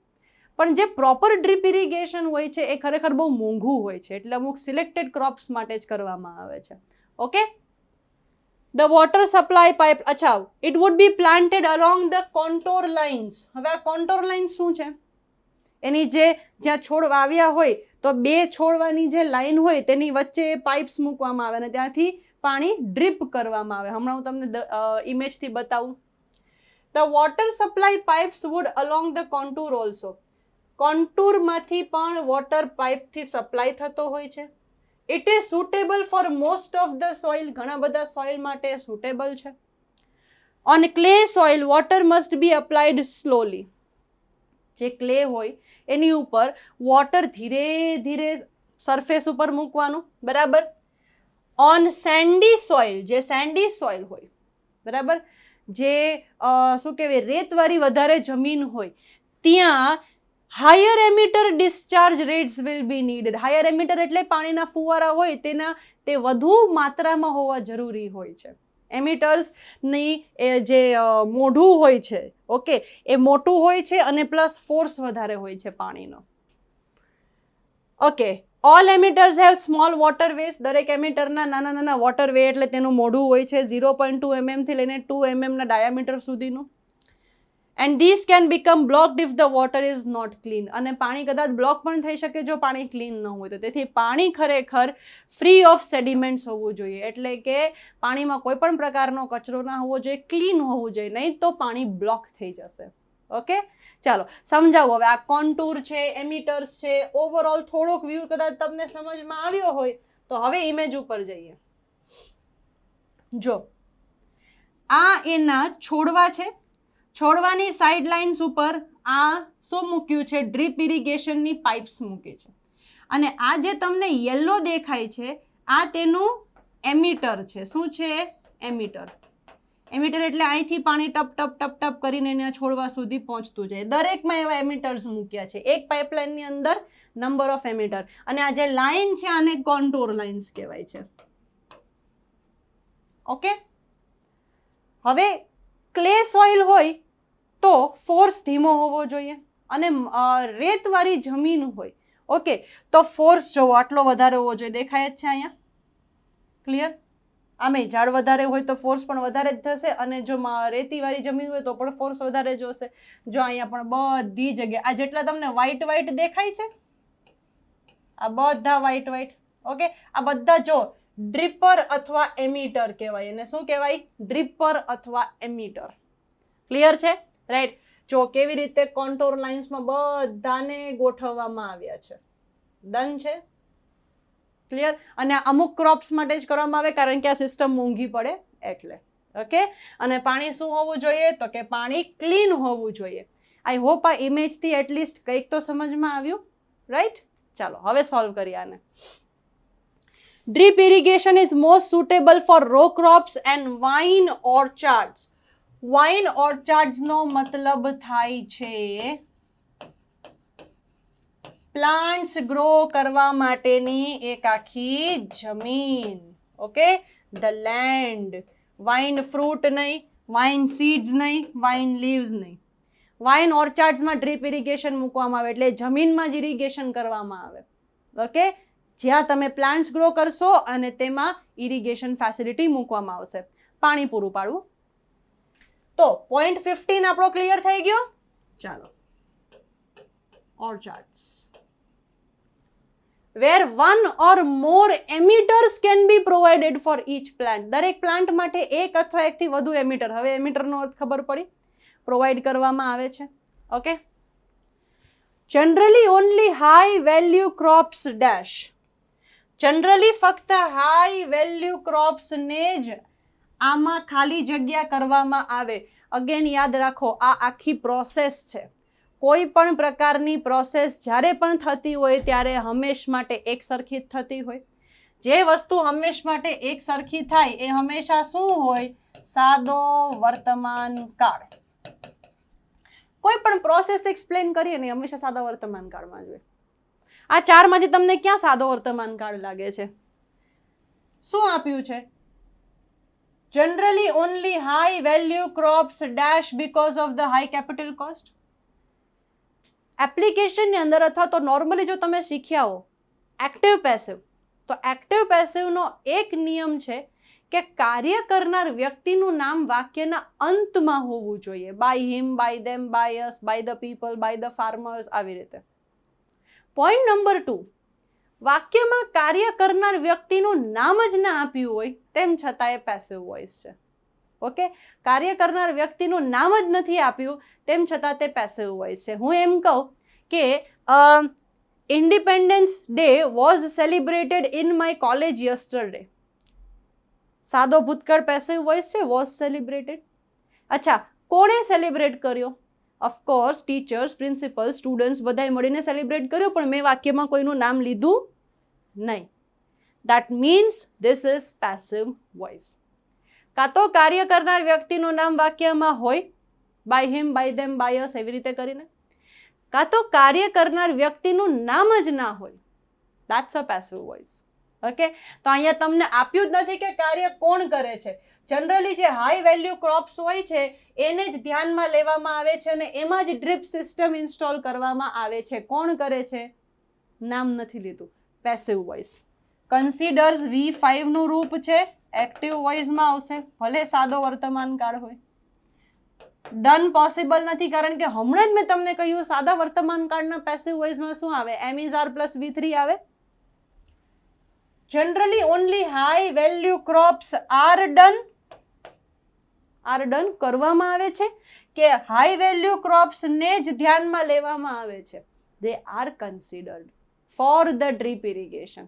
પણ જે પ્રોપર ડ્રીપ ઇરિગેશન હોય છે એ ખરેખર બહુ મોંઘું હોય છે, એટલે અમુક સિલેક્ટેડ ક્રોપ્સ માટે જ કરવામાં આવે છે. Okay, the water supply pipe, અચ્છા, it would be planted along the contour lines. હવે આ contour lines શું છે? એની જે જ્યાં છોડ વાવ્યા હોય તો બે છોડવાની જે લાઈન હોય તેની વચ્ચે પાઇપ્સ મૂકવામાં આવે અને ત્યાંથી પાણી ડ્રીપ કરવામાં આવે. હમણાં હું તમને ઇમેજથી બતાવું. The water supply pipes would along the contour also. કોન્ટુરમાંથી પણ વોટર પાઇપથી સપ્લાય થતો હોય છે. It is suitable for most of the soil, ઘણા બધા સોઇલ માટે સુટેબલ છે. On clay soil water must be applied slowly. જે ક્લે હોય એની ઉપર વોટર ધીરે ધીરે સરફેસ ઉપર મૂકવાનું, બરાબર. ઓન સેન્ડી સોઇલ, જે સેન્ડી સોઇલ હોય, બરાબર, જે શું કહેવાય રેતવાળી વધારે જમીન હોય ત્યાં higher emitter discharge rates will be needed. Higher emitter એટલે પાણીના ફુવારા હોય તે વધુ માત્રામાં હોવા જરૂરી હોય છે. એમિટર્સની એ જે મોઢું હોય છે, ઓકે, એ મોટું હોય છે અને પ્લસ ફોર્સ વધારે હોય છે પાણીનો. Okay, all emitters have small water ways. દરેક એમિટરના નાના નાના વોટર વે એટલે તેનું મોઢું હોય છે 0.2 mm થી લઈને 2 mm ના ડાયામીટર સુધીનું. And this can become blocked if the water is not clean. અને પાણી કદાચ બ્લોક પણ થઈ શકે જો પાણી ક્લીન ન હોય તો. તેથી પાણી ખરેખર ફ્રી ઓફ સેડિમેન્ટ્સ હોવું જોઈએ, એટલે કે પાણીમાં કોઈ પણ પ્રકારનો કચરો ના હોવો જોઈએ, ક્લીન હોવું જોઈએ, નહીં તો પાણી બ્લોક થઈ જશે. ઓકે, ચાલો સમજાવો હવે. આ કોન્ટૂર છે, એમિટર્સ છે, ઓવરઓલ થોડોક વ્યૂ કદાચ તમને સમજમાં આવ્યો હોય તો હવે ઇમેજ ઉપર જઈએ. જો આ એના છોડવા છે, છોડવાની સાઇડ લાઇન્સ ઉપર આ શું મૂક્યું છે? ડ્રીપ ઇરિગેશનની પાઇપ્સ મૂકી છે. અને આ જે તમને યલો દેખાય છે આ તેનું એમિટર છે. શું છે? એમિટર. એમિટર એટલે અહીંથી પાણી ટપ ટપ ટપ ટપ કરીને એના છોડવા સુધી પહોંચતું જાય. દરેકમાં એવા એમિટર્સ મૂક્યા છે. એક પાઇપલાઇનની અંદર નંબર ઓફ એમિટર. અને આ જે લાઇન છે આને કોન્ટોર લાઇન્સ કહેવાય છે. ઓકે, હવે ક્લે સોઇલ હોય તો ફોર્સ ધીમો હોવો જોઈએ, અને રેતવાળી જમીન હોય ઓકે તો ફોર્સ જોવો આટલો વધારે હોવો જોઈએ. દેખાય જ છે અહીંયા, ક્લિયર? આમે ઝાડ વધારે હોય તો ફોર્સ પણ વધારે જ થશે, અને જો રેતીવાળી જમીન હોય તો પણ ફોર્સ વધારે જોશે. જો અહીંયા પણ બધી જગ્યાએ આ જેટલા તમને વ્હાઈટ વ્હાઈટ દેખાય છે, આ બધા વ્હાઈટ વ્હાઈટ ઓકે, આ બધા જો ડ્રીપર અથવા એમિટર કહેવાય. એને શું કહેવાય? ડ્રીપર અથવા એમિટર. ક્લિયર છે? રાઈટ. જો કેવી રીતે કોન્ટોર લાઇન્સમાં બધાને ગોઠવવામાં આવ્યા છે. ડન છે? ક્લિયર? અને અમુક ક્રોપ્સ માટે જ કરવામાં આવે કારણ કે આ સિસ્ટમ મોંઘી પડે એટલે. ઓકે, અને પાણી શું હોવું જોઈએ? તો કે પાણી ક્લીન હોવું જોઈએ. આઈ હોપ આ ઇમેજથી એટલીસ્ટ કંઈક તો સમજમાં આવ્યું, રાઈટ? ચાલો હવે સોલ્વ કરીએ આને. Drip irrigation is most suitable for row crops and vine orchards. Vine ઓર્ચાર્ડ્સનો મતલબ થાય છે પ્લાન્ટ્સ ગ્રો કરવા માટેની એક આખી જમીન. Okay, the land. Wine fruit નહીં, વાઇન સીડ્સ નહીં, વાઇન લીવ્સ નહીં. વાઇન ઓર્ચાર્ડ્સમાં ડ્રીપ ઇરિગેશન મૂકવામાં આવે એટલે જમીનમાં જ ઇરિગેશન કરવામાં આવે. ઓકે, જ્યાં તમે પ્લાન્ટ્સ ગ્રો કરશો અને તેમાં ઇરિગેશન ફેસિલિટી મૂકવામાં આવશે, પાણી પૂરું પાડવું. તો પોઈન્ટ 15 આપણો ક્લિયર થઈ ગયો. ચાલો, ઓર્ચાર્ડ્સ where one or more emitters can be provided for each plant. દરેક પ્લાન્ટ માટે એક અથવા એકથી વધુ એમિટર. હવે એમિટરનો અર્થ ખબર પડી? પ્રોવાઈડ કરવામાં આવે છે. Okay, generally only high value crops dash. Generally ફક્ત હાઈ વેલ્યુ ક્રોપ્સને જ આમાં ખાલી જગ્યા કરવામાં આવે. અગેન યાદ રાખો, આ આખી પ્રોસેસ છે. કોઈ પણ પ્રકારની પ્રોસેસ જ્યારે પણ થતી હોય ત્યારે હંમેશ માટે એક સરખી જ થતી હોય. જે વસ્તુ હંમેશ માટે એક સરખી થાય એ હંમેશા શું હોય? સાદો વર્તમાન કાળ. કોઈ પણ પ્રોસેસ એક્સપ્લેન કરીએ ને હંમેશા સાદા વર્તમાન કાળમાં જોઈએ. આ ચારમાંથી તમને ક્યાં સાદો વર્તમાન કાળ લાગે છે? શું આપ્યું છે? Generally only high value crops dash because of the high capital cost. એપ્લિકેશનની અંદર અથવા તો નોર્મલી જો તમે શીખ્યા હો એક્ટિવ પેસિવ, તો એક્ટિવ પેસિવનો એક નિયમ છે કે કાર્ય કરનાર વ્યક્તિનું નામ વાક્યના અંતમાં હોવું જોઈએ. By him, by them, by us, by the people, by the farmers, આવી રીતે. પોઈન્ટ નંબર 2, વાક્યમાં કાર્ય કરનાર વ્યક્તિનું નામ જ ના આપ્યું હોય તેમ છતાં એ પેસિવ વોઇસ છે. ઓકે, કાર્ય કરનાર વ્યક્તિનું નામ જ નથી આપ્યું તેમ છતાં તે પેસિવ વોઇસ છે. હું એમ કહું કે independence day was celebrated in my college yesterday. સાદો ભૂતકાળ પેસિવ વોઇસ છે, વોઝ સેલિબ્રેટેડ. અચ્છા, કોણે સેલિબ્રેટ કર્યો? ઓફકોર્સ ટીચર્સ, પ્રિન્સિપલ, સ્ટુડન્ટ્સ બધાએ મળીને સેલિબ્રેટ કર્યો, પણ મેં વાક્યમાં કોઈનું નામ લીધું નહીં. That means this is passive voice. કાં તો કાર્ય કરનાર વ્યક્તિનું નામ વાક્યમાં હોય, by him, by them, by us, એવી રીતે કરીને, કાં તો કાર્ય કરનાર વ્યક્તિનું નામ જ ના હોય. That's a passive voice. Okay, તો અહીંયા તમને આપ્યું જ નથી કે કાર્ય કોણ કરે છે. જનરલી જે હાઈ વેલ્યુ ક્રોપ્સ હોય છે એને જ ધ્યાનમાં લેવામાં આવે છે અને એમાં જ ડ્રીપ સિસ્ટમ ઇન્સ્ટોલ કરવામાં આવે છે. કોણ કરે છે? નામ નથી લીધું, પેસિવ વોઇસ. કન્સિડર્સ V5 નું રૂપ છે, એક્ટિવ વોઇસમાં આવશે, ભલે સાદો વર્તમાન કાળ હોય. ડન પોસિબલ નથી, કારણ કે હમણાં જ મેં તમને કહ્યું સાદા વર્તમાન કાળના પેસિવ વોઇસમાં શું આવે, એમ ઇઝ આર પ્લસ V3 આવે. Generally only high value crops are done કરવામાં આવે છે કે હાઈ વેલ્યુ ક્રોપ્સ ને જ ધ્યાનમાં લેવામાં આવે છે. They are considered for the drip irrigation.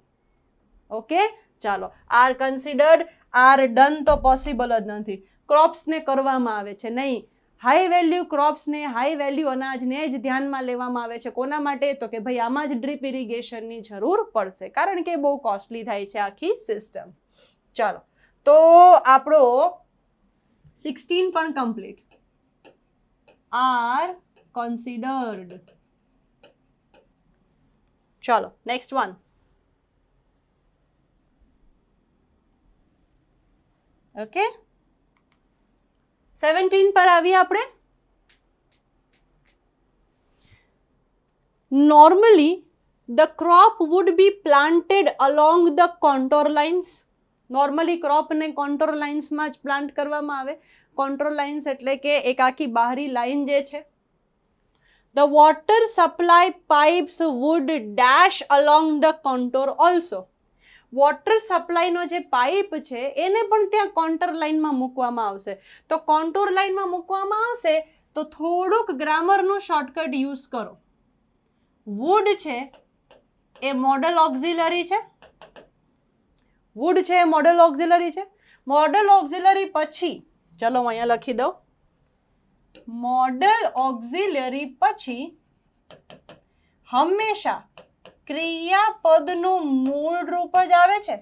Okay, ચાલો, આર કન્સિડર્ડ, આર ડન તો પોસિબલ જ નથી. ક્રોપ્સને કરવામાં આવે છે નહીં, હાઈ વેલ્યુ ક્રોપ્સને, હાઈ વેલ્યુ અનાજને જ ધ્યાનમાં લેવામાં આવે છે. કોના માટે? તો કે ભાઈ આમાં જ ડ્રીપ ઇરિગેશનની જરૂર પડશે, કારણ કે બહુ કોસ્ટલી થાય છે આખી સિસ્ટમ. ચાલો, તો આપણો 16 પણ કમ્પ્લીટ. Are considered. ચાલો, નેક્સ્ટ વન. ઓકે, 17 પર આવીએ આપણે. Normally the crop would be planted along the contour lines. Normally ક્રોપને કોન્ટોર લાઇન્સમાં જ પ્લાન્ટ કરવામાં આવે. કોન્ટોર લાઇન્સ એટલે કે એક આખી બહારી લાઇન જે છે. The water supply pipes would dash along the contour also. Water સપ્લાયનો જે પાઇપ છે એને પણ ત્યાં કોન્ટોર લાઇનમાં મૂકવામાં આવશે. તો કોન્ટોર લાઇનમાં મૂકવામાં આવશે તો થોડુંક ગ્રામરનું શોર્ટકટ યુઝ કરો. વુડ છે એ મોડલ ઓક્ઝિલરી છે. વુડ છે એ મોડલ ઓક્ઝિલરી છે. મોડલ ઓક્ઝિલરી પછી, ચલો હું અહીંયા લખી દઉં, મોડલ ઓક્ઝિલરી પછી હંમેશા ક્રિયાપદનું મૂળ રૂપ જ આવે છે.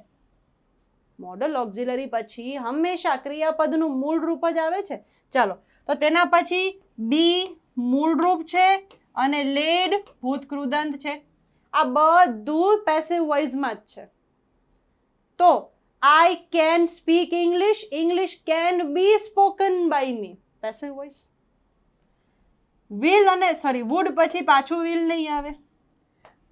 મોડલ ઓક્ઝિલરી પછી હંમેશા ક્રિયાપદનું મૂળ રૂપ જ આવે છે. ચાલો, તો તેના પછી બી મૂળ રૂપ છે અને લેડ ભૂતકૃદંત છે. આ બધું પેસિવ વોઇસમાં જ છે. તો I can speak English, English can be spoken by me, passive voice. Will અને વુડ પછી પાછું વિલ નહીં આવે.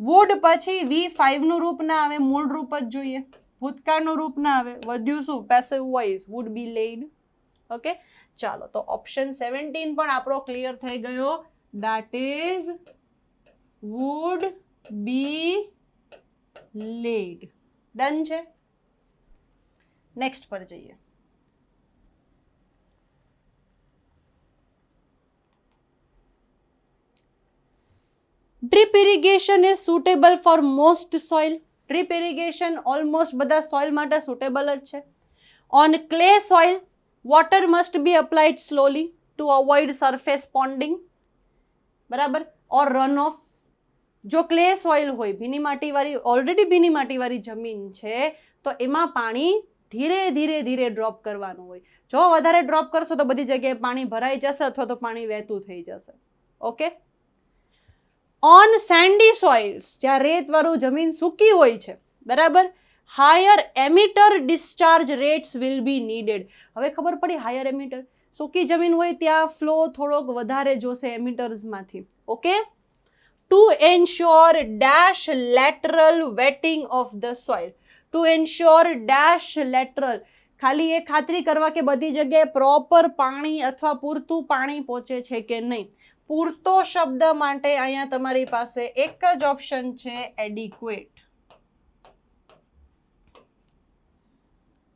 વુડ પછી V5 નું રૂપ ના આવે, મૂળ રૂપ જ જોઈએ. ભૂતકાળનું રૂપ ના આવે, વધ્યું શું, passive voice, would be laid. Okay, ચાલો, તો ઓપ્શન 17 પણ આપણો ક્લિયર થઈ ગયો. That is would be laid. Done છે. નેક્સ્ટ પર જઈએ. Drip irrigation is suitable for most soil. Drip irrigation almost બધા સોઇલ માટે સુટેબલ જ છે. On clay soil water must be applied slowly to avoid surface ponding. બરાબર, or run off. જો clay soil હોય, ભીની માટીવાળી, ઓલરેડી ભીની માટીવાળી જમીન છે, તો એમાં પાણી ધીરે ધીરે ધીરે ડ્રોપ કરવાનું હોય. જો વધારે ડ્રોપ કરશો તો બધી જગ્યાએ પાણી ભરાઈ જશે અથવા તો પાણી વહેતું થઈ જશે. ઓકે, ઓન સેન્ડી સોઇલ્સ, જ્યાં રેતવાળું જમીન સૂકી હોય છે, બરાબર, higher emitter discharge rates will be needed. હવે ખબર પડી, હાયર એમિટર, સૂકી જમીન હોય ત્યાં ફ્લો થોડોક વધારે જોશે એમિટર્સમાંથી. Okay, to ensure dash lateral wetting of the soil. To ensure dash lateral, ખાલી એ ખાતરી કરવા કે બધી જગ્યાએ પ્રોપર પાણી અથવા પૂરતું પાણી પહોંચે છે કે નહીં. પૂરતો શબ્દ માટે અહીંયા તમારી પાસે એક જ ઓપ્શન છે, એડિક્વેટ.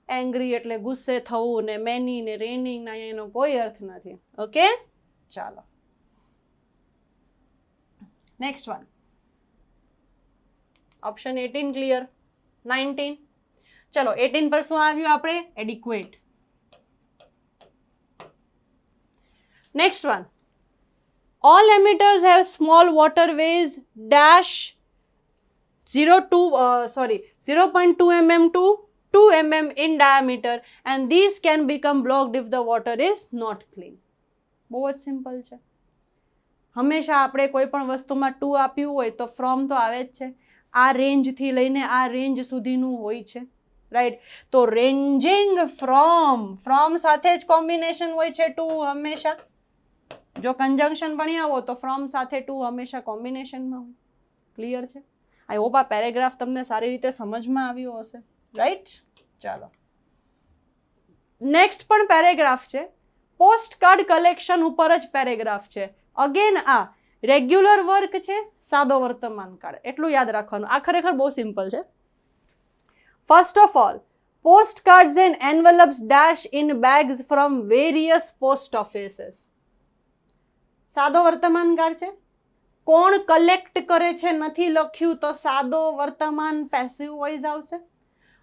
એંગ્રી એટલે ગુસ્સે થવું, ને મેની ને રેનિંગ ના એનો કોઈ અર્થ નથી. ઓકે, ચાલો, નેક્સ્ટ વન. Option 18 clear. 19, ચલો 18 પર શું આવ્યું આપણે? Adequate. Next one. All emitters have small waterways dash 0.2 mm to 2 mm in diameter and these can become blocked if the water is not clean. બહુ જ સિમ્પલ છે. હંમેશા આપણે કોઈ પણ વસ્તુમાં 2 આપ્યું હોય તો ફ્રોમ તો આવે જ છે. આ રેન્જથી લઈને આ રેન્જ સુધીનું હોય છે, રાઈટ? તો રેન્જિંગ ફ્રોમ સાથે જ કોમ્બિનેશન હોય છે 2 હંમેશા. જો કન્જંક્શન ભણી આવો તો ફ્રોમ સાથે 2 હંમેશા કોમ્બિનેશનમાં હોય. ક્લિયર છે? આઈ હોપ આ પેરેગ્રાફ તમને સારી રીતે સમજમાં આવ્યો હશે, રાઈટ? ચાલો, નેક્સ્ટ પણ પેરેગ્રાફ છે, પોસ્ટ કાર્ડ કલેક્શન ઉપર જ પેરેગ્રાફ છે. અગેન આ રેગ્યુલર વર્ક છે, સાદો વર્તમાન કાળ, એટલું યાદ રાખવાનું. આ ખરેખર બહુ સિમ્પલ છે. First of all, post cards and envelopes dash in bags from various post offices. સાદો વર્તમાન કાળ છે. કોણ કલેક્ટ કરે છે નથી લખ્યું તો સાદો વર્તમાન પેસિવ વોઇસ આવશે.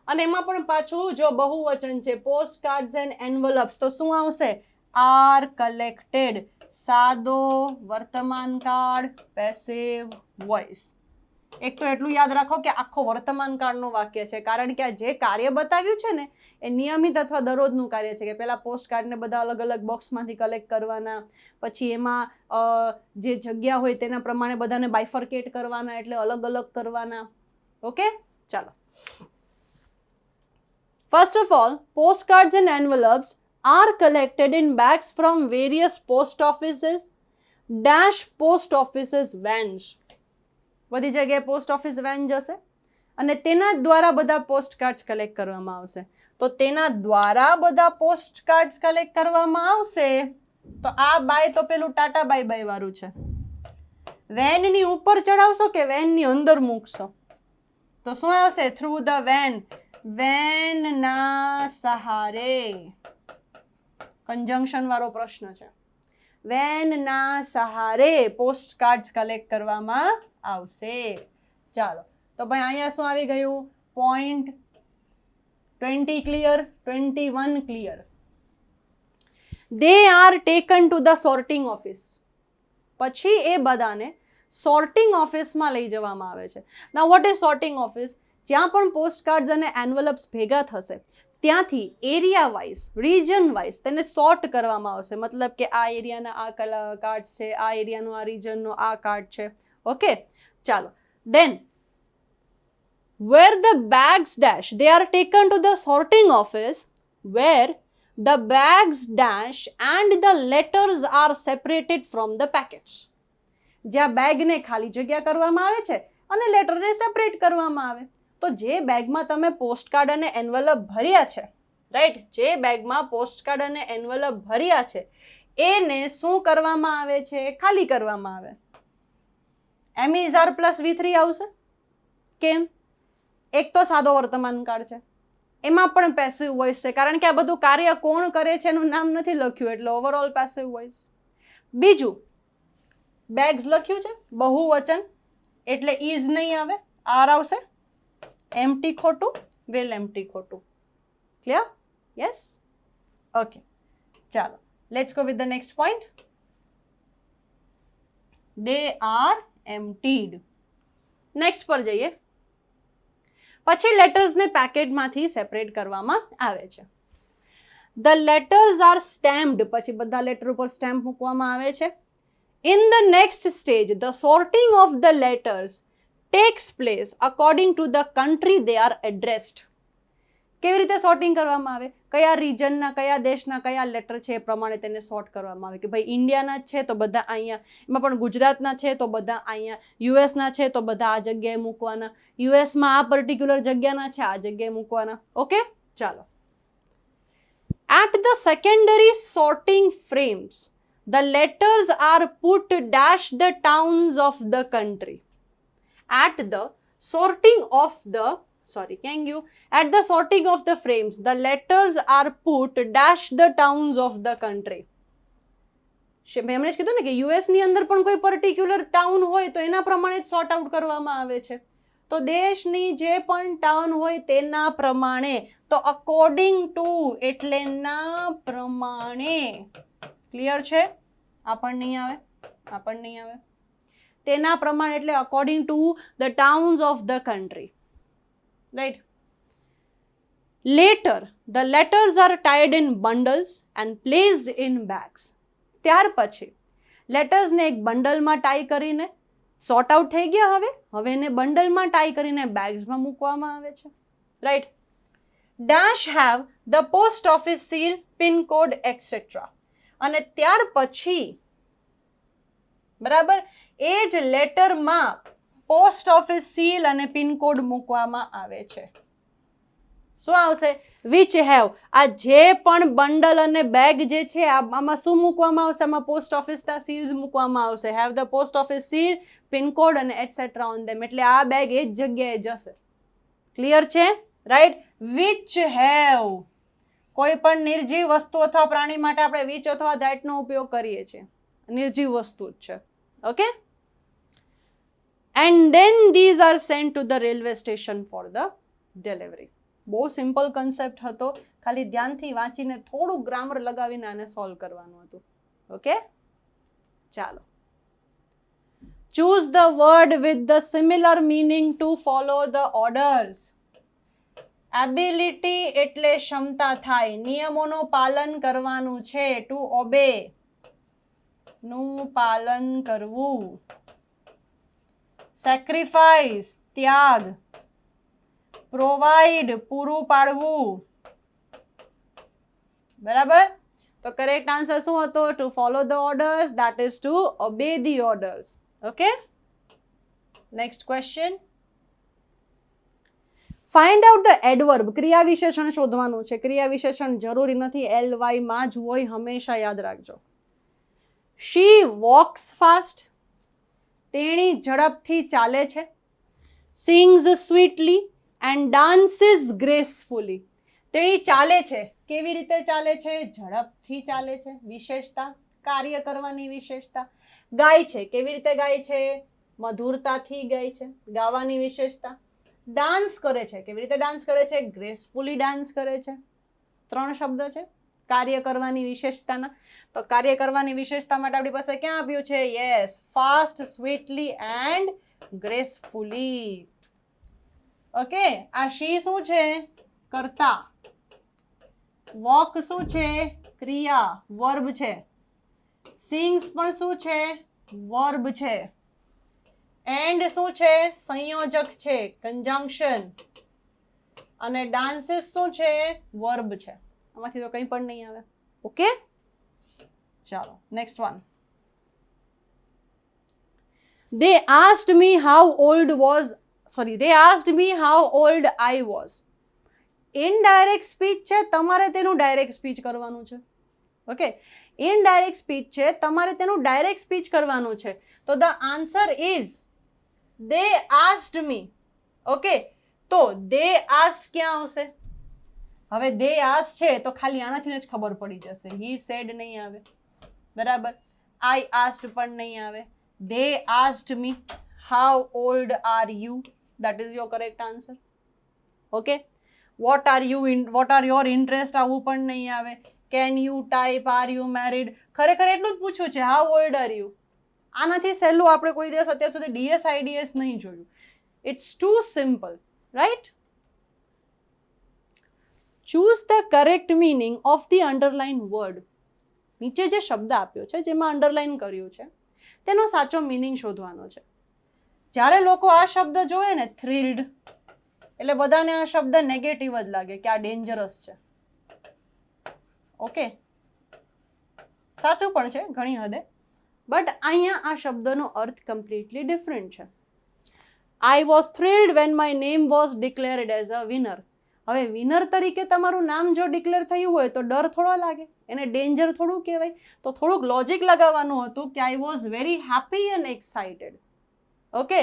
અને એમાં પણ પાછું જો બહુવચન છે, પોસ્ટ કાર્ડ્સ એન્ડ એન્વેલપ્સ, તો શું આવશે? Are collected. સાદો વર્તમાન કાળ પેસિવ વોઇસ. એક તો એટલું યાદ રાખો કે આખો વર્તમાન કાળનું વાક્ય છે, કારણ કે આ જે કાર્ય બતાવ્યું છે ને એ નિયમિત અથવા દરરોજનું કાર્ય છે. કે પહેલાં પોસ્ટ કાર્ડને બધા અલગ અલગ બોક્સમાંથી કલેક્ટ કરવાના, પછી એમાં જે જગ્યા હોય તેના પ્રમાણે બધાને બાયફર્કેટ કરવાના, એટલે અલગ અલગ કરવાના. ઓકે, ચાલો. First of all, postcards and envelopes are collected in bags from various post offices dash post offices vans. બધી જગ્યાએ પોસ્ટ ઓફિસ વેન જશે અને તેના દ્વારા બધા પોસ્ટ કાર્ડ્સ કલેક્ટ કરવામાં આવશે. તો તેના દ્વારા બધા પોસ્ટ કાર્ડ્સ કલેક્ટ કરવામાં આવશે તો આ બાય તો પેલું ટાટા બાય બાય વાળું છે. વેનની ઉપર ચડાવશો કે વેનની અંદર મૂકશો? તો શું આવશે? Through the van. વેનના સહારે. કંજંક્શન વાળો પ્રશ્ન છે. વેનના સહારે પોસ્ટ કાર્ડ્સ કલેક્ટ કરવામાં આવશે. ચાલો, તો ભાઈ અહીંયા શું આવી ગયું? Point 20 clear, 21 clear. They are taken to the sorting office. પછી એ બધાને સોર્ટિંગ ઓફિસમાં લઈ જવામાં આવે છે. નાઉ વોટ ઇઝ સોર્ટિંગ ઓફિસ? જ્યાં પણ પોસ્ટ કાર્ડ્સ અને એન્વેલપ્સ ભેગા થશે ત્યાંથી એરિયા વાઇઝ, રિજન વાઇઝ તેને સોર્ટ કરવામાં આવશે. મતલબ કે આ એરિયાના આ કાર્ડ્સ છે, આ એરિયાનો આ રિજનનો આ કાર્ડ છે. ઓકે, ચાલો. Then where the bags dash, they are taken to the sorting office where the bags dash and the letters are separated from the packets. જ્યાં બેગને ખાલી જગ્યા કરવામાં આવે છે અને લેટરને સેપરેટ કરવામાં આવે. તો જે બેગમાં તમે પોસ્ટકાર્ડ અને એન્વેલપ ભર્યા છે, રાઈટ, જે બેગમાં પોસ્ટકાર્ડ અને એન્વેલપ ભર્યા છે એને શું કરવામાં આવે છે? ખાલી કરવામાં આવે. એમ ઇઝ આર પ્લસ V3 આવશે. કેમ? એક તો સાદો વર્તમાન કાળ છે, એમાં પણ પેસિવ વોઇસ છે, કારણ કે આ બધું કાર્ય કોણ કરે છે એનું નામ નથી લખ્યું, એટલે ઓવરઓલ પેસિવ વોઇસ. બીજું, બેગ્સ લખ્યું છે બહુવચન, એટલે ઇઝ નહીં આવે, આર આવશે. એમ્પ્ટી ખોટું, વેલ એમ્પ્ટી ખોટું. ક્લિયર? યસ? ઓકે, ચાલો, let's go with the next point. They are emptied. Next પર જઈએ. પછી લેટર્સને પેકેટમાંથી સેપરેટ કરવામાં આવે છે. The letters are stamped. પછી બધા લેટર ઉપર સ્ટેમ્પ મૂકવામાં આવે છે. In the next stage the sorting of the letters takes place according to the country they are addressed. કેવી રીતે સોર્ટિંગ કરવામાં આવે? કયા રિજનના, કયા દેશના કયા લેટર છે એ પ્રમાણે તેને સોર્ટ કરવામાં આવે. કે ભાઈ ઇન્ડિયાના જ છે તો બધા અહીંયા, એમાં પણ ગુજરાતના છે તો બધા અહીંયા, યુએસના છે તો બધા આ જગ્યાએ મૂકવાના, યુએસમાં આ પર્ટિક્યુલર જગ્યાના છે આ જગ્યાએ મૂકવાના. ઓકે, ચાલો. At the secondary sorting frames the letters are put dash the towns of the country. At the sorting of the frames the letters are put dash the towns of the country. મેં હમણાં જ કીધું ને કે US ની અંદર પણ કોઈ પર્ટિક્યુલર ટાઉન હોય તો એના પ્રમાણે જ સોર્ટ આઉટ કરવામાં આવે છે. તો દેશની જે પણ ટાઉન હોય તેના પ્રમાણે, તો અકોર્ડિંગ ટુ એટલે ના પ્રમાણે. ક્લિયર છે? આ પણ નહીં આવે, આ પણ નહીં આવે. તેના પ્રમાણે એટલે according to the towns of the country, right. Letter the letters are tied in bundles and placed in bags. ત્યાર પછી લેટર્સને એક બંડલમાં ટાઈ કરીને સોર્ટ આઉટ થઈ ગયા. હવે એને બંડલમાં ટાઈ કરીને બેગ્સમાં મૂકવામાં આવે છે, right. Dash have the post office seal, pin code et cetera. અને ત્યાર પછી બરાબર એ જ લેટરમાં પોસ્ટ ઓફિસ સીલ અને પિનકોડ મૂકવામાં આવે છે. શું આવશે? Which have. આ જે પણ બંડલ અને બેગ જે છે આમાં શું મૂકવામાં આવશે? આમાં પોસ્ટ ઓફિસના સીલ્સ મૂકવામાં આવશે. Have the post office seal, pincode અને એટસેટ્રા ઓન ધેમ. એટલે આ બેગ એ જ જગ્યાએ જશે. ક્લિયર છે? રાઈટ. Which have. કોઈ પણ નિર્જીવ વસ્તુ અથવા પ્રાણી માટે આપણે વિચ અથવા ધેટનો ઉપયોગ કરીએ છીએ. નિર્જીવ વસ્તુ જ છે. Okay. And then these are sent to the railway station for the delivery. બહુ સિમ્પલ કન્સેપ્ટ હતો. ખાલી ધ્યાનથી વાંચીને થોડું ગ્રામર લગાવીને આને સોલ્વ કરવાનું હતું. ઓકે, ચાલો. Choose the word with the similar meaning two follow the orders. Ability એટલે ક્ષમતા થાય. નિયમોનું પાલન કરવાનું છે. ટુ ઓબે, નું પાલન કરવું. સેક્રિફાઈસ, ત્યાગ. પ્રોવાઈડ, પૂરું પાડવું. બરાબર. તો કરેક્ટ આન્સર શું હતો? To follow the orders, that is to obey the orders. Okay, next question. Find out the adverb. ક્રિયા વિશેષણ શોધવાનું છે. ક્રિયા વિશેષણ જરૂરી નથી ly માં જ હોય, હંમેશા યાદ રાખજો. શી વોક્સ ફાસ્ટ. તેણી ઝડપથી ચાલે છે. Sings સ્વીટલી and dances gracefully. તેણી ચાલે છે. કેવી રીતે ચાલે છે? ઝડપથી ચાલે છે. વિશેષતા, કાર્ય કરવાની વિશેષતા. ગાય છે. કેવી રીતે ગાય છે? મધુરતાથી ગાય છે. ગાવાની વિશેષતા. ડાન્સ કરે છે. કેવી રીતે ડાન્સ કરે છે? ગ્રેસફુલી ડાન્સ કરે છે. 3 શબ્દ છે કાર્ય કરવાની વિશેષતાના. તો કાર્ય કરવાની વિશેષતા માટે આપણી પાસે ક્યાં આપ્યું છે? Yes, fast, સ્વીટલી and gracefully. Okay, આ શી શું છે? કર્તા. વોક શું છે? ક્રિયા, વર્બ છે. સિંગ્સ પણ શું છે? વર્બ છે. એન્ડ શું છે? સંયોજક છે, કંજંક્શન. અને ડાન્સીસ શું છે? વર્બ છે. આમાંથી તો કંઈ પણ નહીં આવે. ઓકે, ચાલો next one. They asked me how old I was. Indirect speech છે, તમારે તેનું ડાયરેક્ટ સ્પીચ કરવાનું છે. ઓકે, ઇનડાયરેક્ટ સ્પીચ છે, તમારે તેનું ડાયરેક્ટ સ્પીચ કરવાનું છે. તો the answer is they asked me. Okay, તો they asked ક્યાં આવશે? હવે they asked છે તો ખાલી આનાથી જ ખબર પડી જશે. he said નહીં આવે. બરાબર. I asked પણ નહીં આવે. They asked me how old are you. That is your correct answer. Okay. What are your interest? આવું પણ નહીં આવે. Can you type? Are you married? ખરેખર એટલું જ પૂછ્યું છે. How old are you? આનાથી સહેલું આપણે કોઈ દિવસ અત્યાર સુધી DS IDS નહીં જોયું. It's too simple, right? Choose the correct meaning of the underlined word. નીચે જે શબ્દ આપ્યો છે, જેમાં અંડરલાઈન કર્યું છે, તેનો સાચો મિનિંગ શોધવાનો છે. જ્યારે લોકો આ શબ્દ જોવે ને, થ્રિલ્ડ, એટલે બધાને આ શબ્દ નેગેટિવ જ લાગે કે આ ડેન્જરસ છે. ઓકે, સાચું પણ છે ઘણી હદે, બટ અહીંયા આ શબ્દનો અર્થ કમ્પ્લીટલી ડિફરન્ટ છે. I was thrilled when my name was declared as a winner. હવે વિનર તરીકે તમારું નામ જો ડિક્લેર થયું હોય તો ડર થોડો લાગે, એને ડેન્જર થોડું કહેવાય. તો થોડુંક લોજિક લગાવવાનું હતું કે I was very happy and excited. Okay,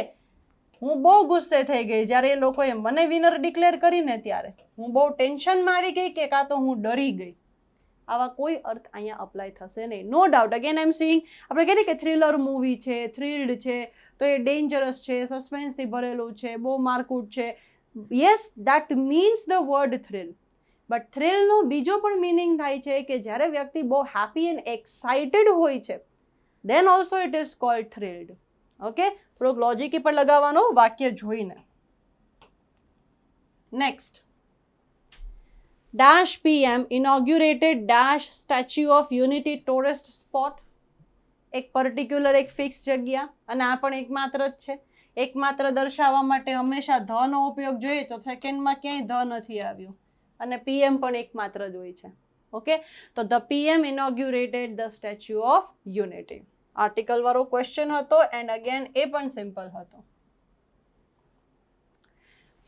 હું બહુ ગુસ્સે થઈ ગઈ જ્યારે એ લોકોએ મને વિનર ડિક્લેર કરીને. ત્યારે હું બહુ ટેન્શનમાં આવી ગઈ કે કાં તો હું ડરી ગઈ. આવા કોઈ અર્થ અહીંયા અપ્લાય થશે નહીં. No doubt, again I am seeing, આપણે કહીએ કે થ્રિલર મૂવી છે, થ્રિલ્ડ છે, તો એ ડેન્જરસ છે, સસ્પેન્સથી ભરેલું છે, બહુ મારકૂટ છે. Yes, that means the word thrill. But થ્રિલનો બીજો પણ મિનિંગ થાય છે કે જ્યારે વ્યક્તિ બહુ હેપી એન્ડ એક્સાઇટેડ હોય છે, then also it is called thrilled. Okay, થોડુંક લોજિક પણ લગાવવાનું વાક્ય જોઈને. Next. Dash PM inaugurated Dash Statue of Unity tourist spot. એક પર્ટિક્યુલર, એક ફિક્સ જગ્યા, અને આ પણ એકમાત્ર જ છે. એકમાત્ર દર્શાવવા માટે હંમેશા ધનો ઉપયોગ જોઈએ, તો સેકન્ડમાં ક્યાંય ધ નથી આવ્યું, અને PM પણ એકમાત્ર જ હોય છે. ઓકે, તો the PM inaugurated the Statue of Unity. Article વાળો ક્વેશ્ચન હતો, એન્ડ અગેન એ પણ સિમ્પલ હતો.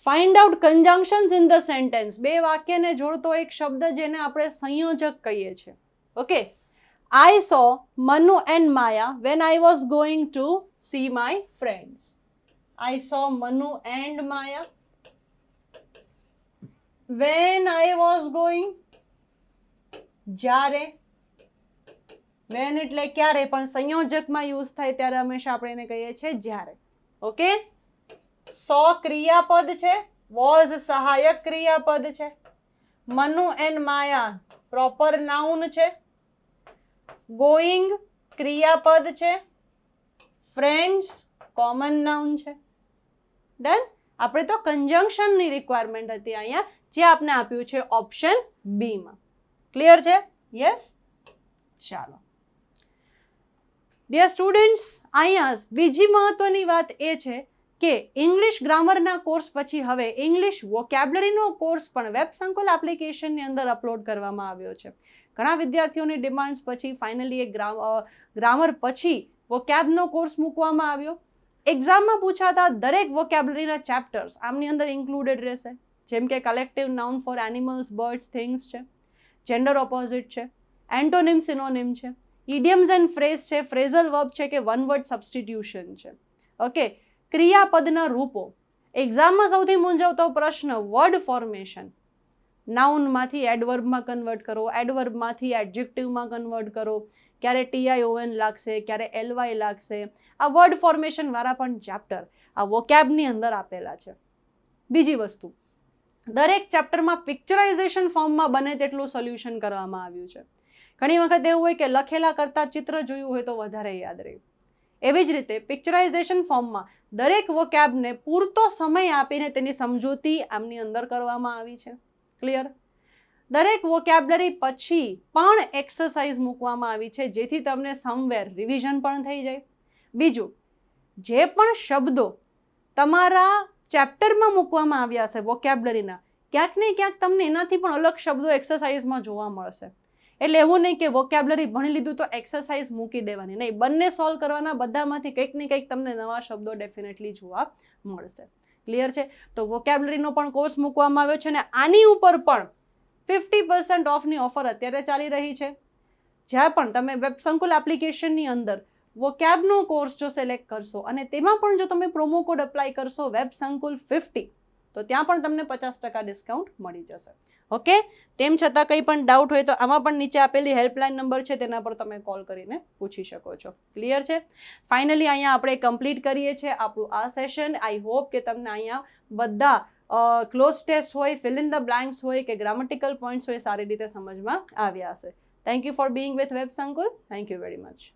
Find out conjunctions in the sentence. બે વાક્યને જોડતો એક શબ્દ જેને આપણે સંયોજક કહીએ છીએ. Okay, I saw Manu and Maya when I was going to see my friends. I saw Manu and Maya when I was going. જ્યારે, when એટલે ક્યારે, પણ સંયોજકમાં યુઝ થાય ત્યારે હંમેશા આપણે એને કહીએ છીએ જ્યારે. ઓકે, સો ક્રિયાપદ છે, was સહાયક ક્રિયાપદ છે, Manu and Maya proper noun છે, ગોઈંગ ક્રિયાપદ છે, ફ્રેન્ડ્સ કોમન નાઉન છે. ડન. આપણે તો કન્જંક્શનની રિક્વાયરમેન્ટ હતી અહીંયા, જે આપણે આપ્યું છે ઓપ્શન બી માં. ક્લિયર છે? યસ. ચાલો ડિયર સ્ટુડન્ટ્સ, અહીંયા બીજી મહત્વની વાત એ છે કે ઇંગ્લિશ ગ્રામરના કોર્સ પછી હવે ઇંગ્લિશ વોકેબ્લરીનો કોર્સ પણ વેબ સંકુલ એપ્લિકેશનની અંદર અપલોડ કરવામાં આવ્યો છે. ઘણા વિદ્યાર્થીઓની ડિમાન્ડ્સ પછી ફાઇનલી એક ગ્રામર પછી વોકેબનો કોર્સ મૂકવામાં આવ્યો. એક્ઝામમાં પૂછાતા દરેક વોકેબ્લરીના ચેપ્ટર્સ આમની અંદર ઇન્ક્લુડેડ રહેશે, જેમ કે collective noun for animals, birds, things છે, જેન્ડર ઓપોઝિટ છે, એન્ટોનિમ, સિનોનિમ છે, ઇડિયમ્સ એન્ડ ફ્રેઝ છે, ફ્રેઝલ વર્બ છે કે વન વર્ડ સબસ્ટિટ્યુશન છે. ઓકે, ક્રિયાપદના રૂપો. એક્ઝામમાં સૌથી મૂંઝવતો પ્રશ્ન વર્ડ ફોર્મેશન. નાઉનમાંથી એડવર્બમાં કન્વર્ટ કરો, એડવર્બમાંથી એડજેક્ટિવમાં કન્વર્ટ કરો, ક્યારે TION લાગશે, ક્યારે LY લાગશે. આ વર્ડ ફોર્મેશન વાળા પણ ચેપ્ટર આ વોકેબની અંદર આપેલા છે. બીજી વસ્તુ, દરેક ચેપ્ટરમાં પિક્ચરાઇઝેશન ફોર્મમાં બને તેટલું સોલ્યુશન કરવામાં આવ્યું છે. ઘણી વખત એવું હોય કે લખેલા કરતાં ચિત્ર જોયું હોય તો વધારે યાદ રહે. એવી જ રીતે પિક્ચરાઇઝેશન ફોર્મમાં દરેક વોકેબને પૂરતો સમય આપીને તેની સમજૂતી આમની અંદર કરવામાં આવી છે. ક્લિયર? દરેક વોકેબ્લરી પછી પણ એક્સરસાઇઝ મૂકવામાં આવી છે, જેથી તમને સમવેર રિવિઝન પણ થઈ જાય. બીજું, જે પણ શબ્દો તમારા ચેપ્ટરમાં મૂકવામાં આવ્યા હશે વોકેબ્લરીના, ક્યાંક ને ક્યાંક તમને એનાથી પણ અલગ શબ્દો એક્સરસાઇઝમાં જોવા મળશે. એટલે એવું નહીં કે વોકેબ્લરી ભણી લીધું તો એક્સરસાઇઝ મૂકી દેવાની, નહીં, બંને સોલ્વ કરવાના. બધામાંથી કંઈક ને કંઈક તમને નવા શબ્દો ડેફિનેટલી જોવા મળશે. ક્લિયર છે? તો વોકેબ્લરીનો પણ કોર્સ મૂકવામાં આવ્યો છે અને આની ઉપર પણ 50% ઓફની ઓફર અત્યારે ચાલી રહી છે. જ્યાં પણ તમે વેબ સંકુલ એપ્લિકેશનની અંદર વોકેબનો કોર્સ જો સિલેક્ટ કરશો અને તેમાં પણ જો તમે પ્રોમો કોડ અપ્લાય કરશો વેબ સંકુલ 50, તો ત્યાં પણ તમને 50% ડિસ્કાઉન્ટ મળી જશે. ઓકે, તેમ છતાં કંઈ પણ ડાઉટ હોય તો આમાં પણ નીચે આપેલી હેલ્પલાઇન નંબર છે, તેના પર તમે કોલ કરીને પૂછી શકો છો. ક્લિયર છે? ફાઇનલી અહીંયા આપણે કમ્પ્લીટ કરીએ છીએ આપણું આ સેશન. આઈ હોપ કે તમને અહીંયા બધા ક્લોઝ ટેસ્ટ હોય, ફિલ ઇન ધ બ્લેન્ક્સ હોય કે ગ્રામેટિકલ પોઈન્ટ્સ હોય સારી રીતે સમજમાં આવ્યા હશે. Thank you for being with web Sankul. Thank you very much.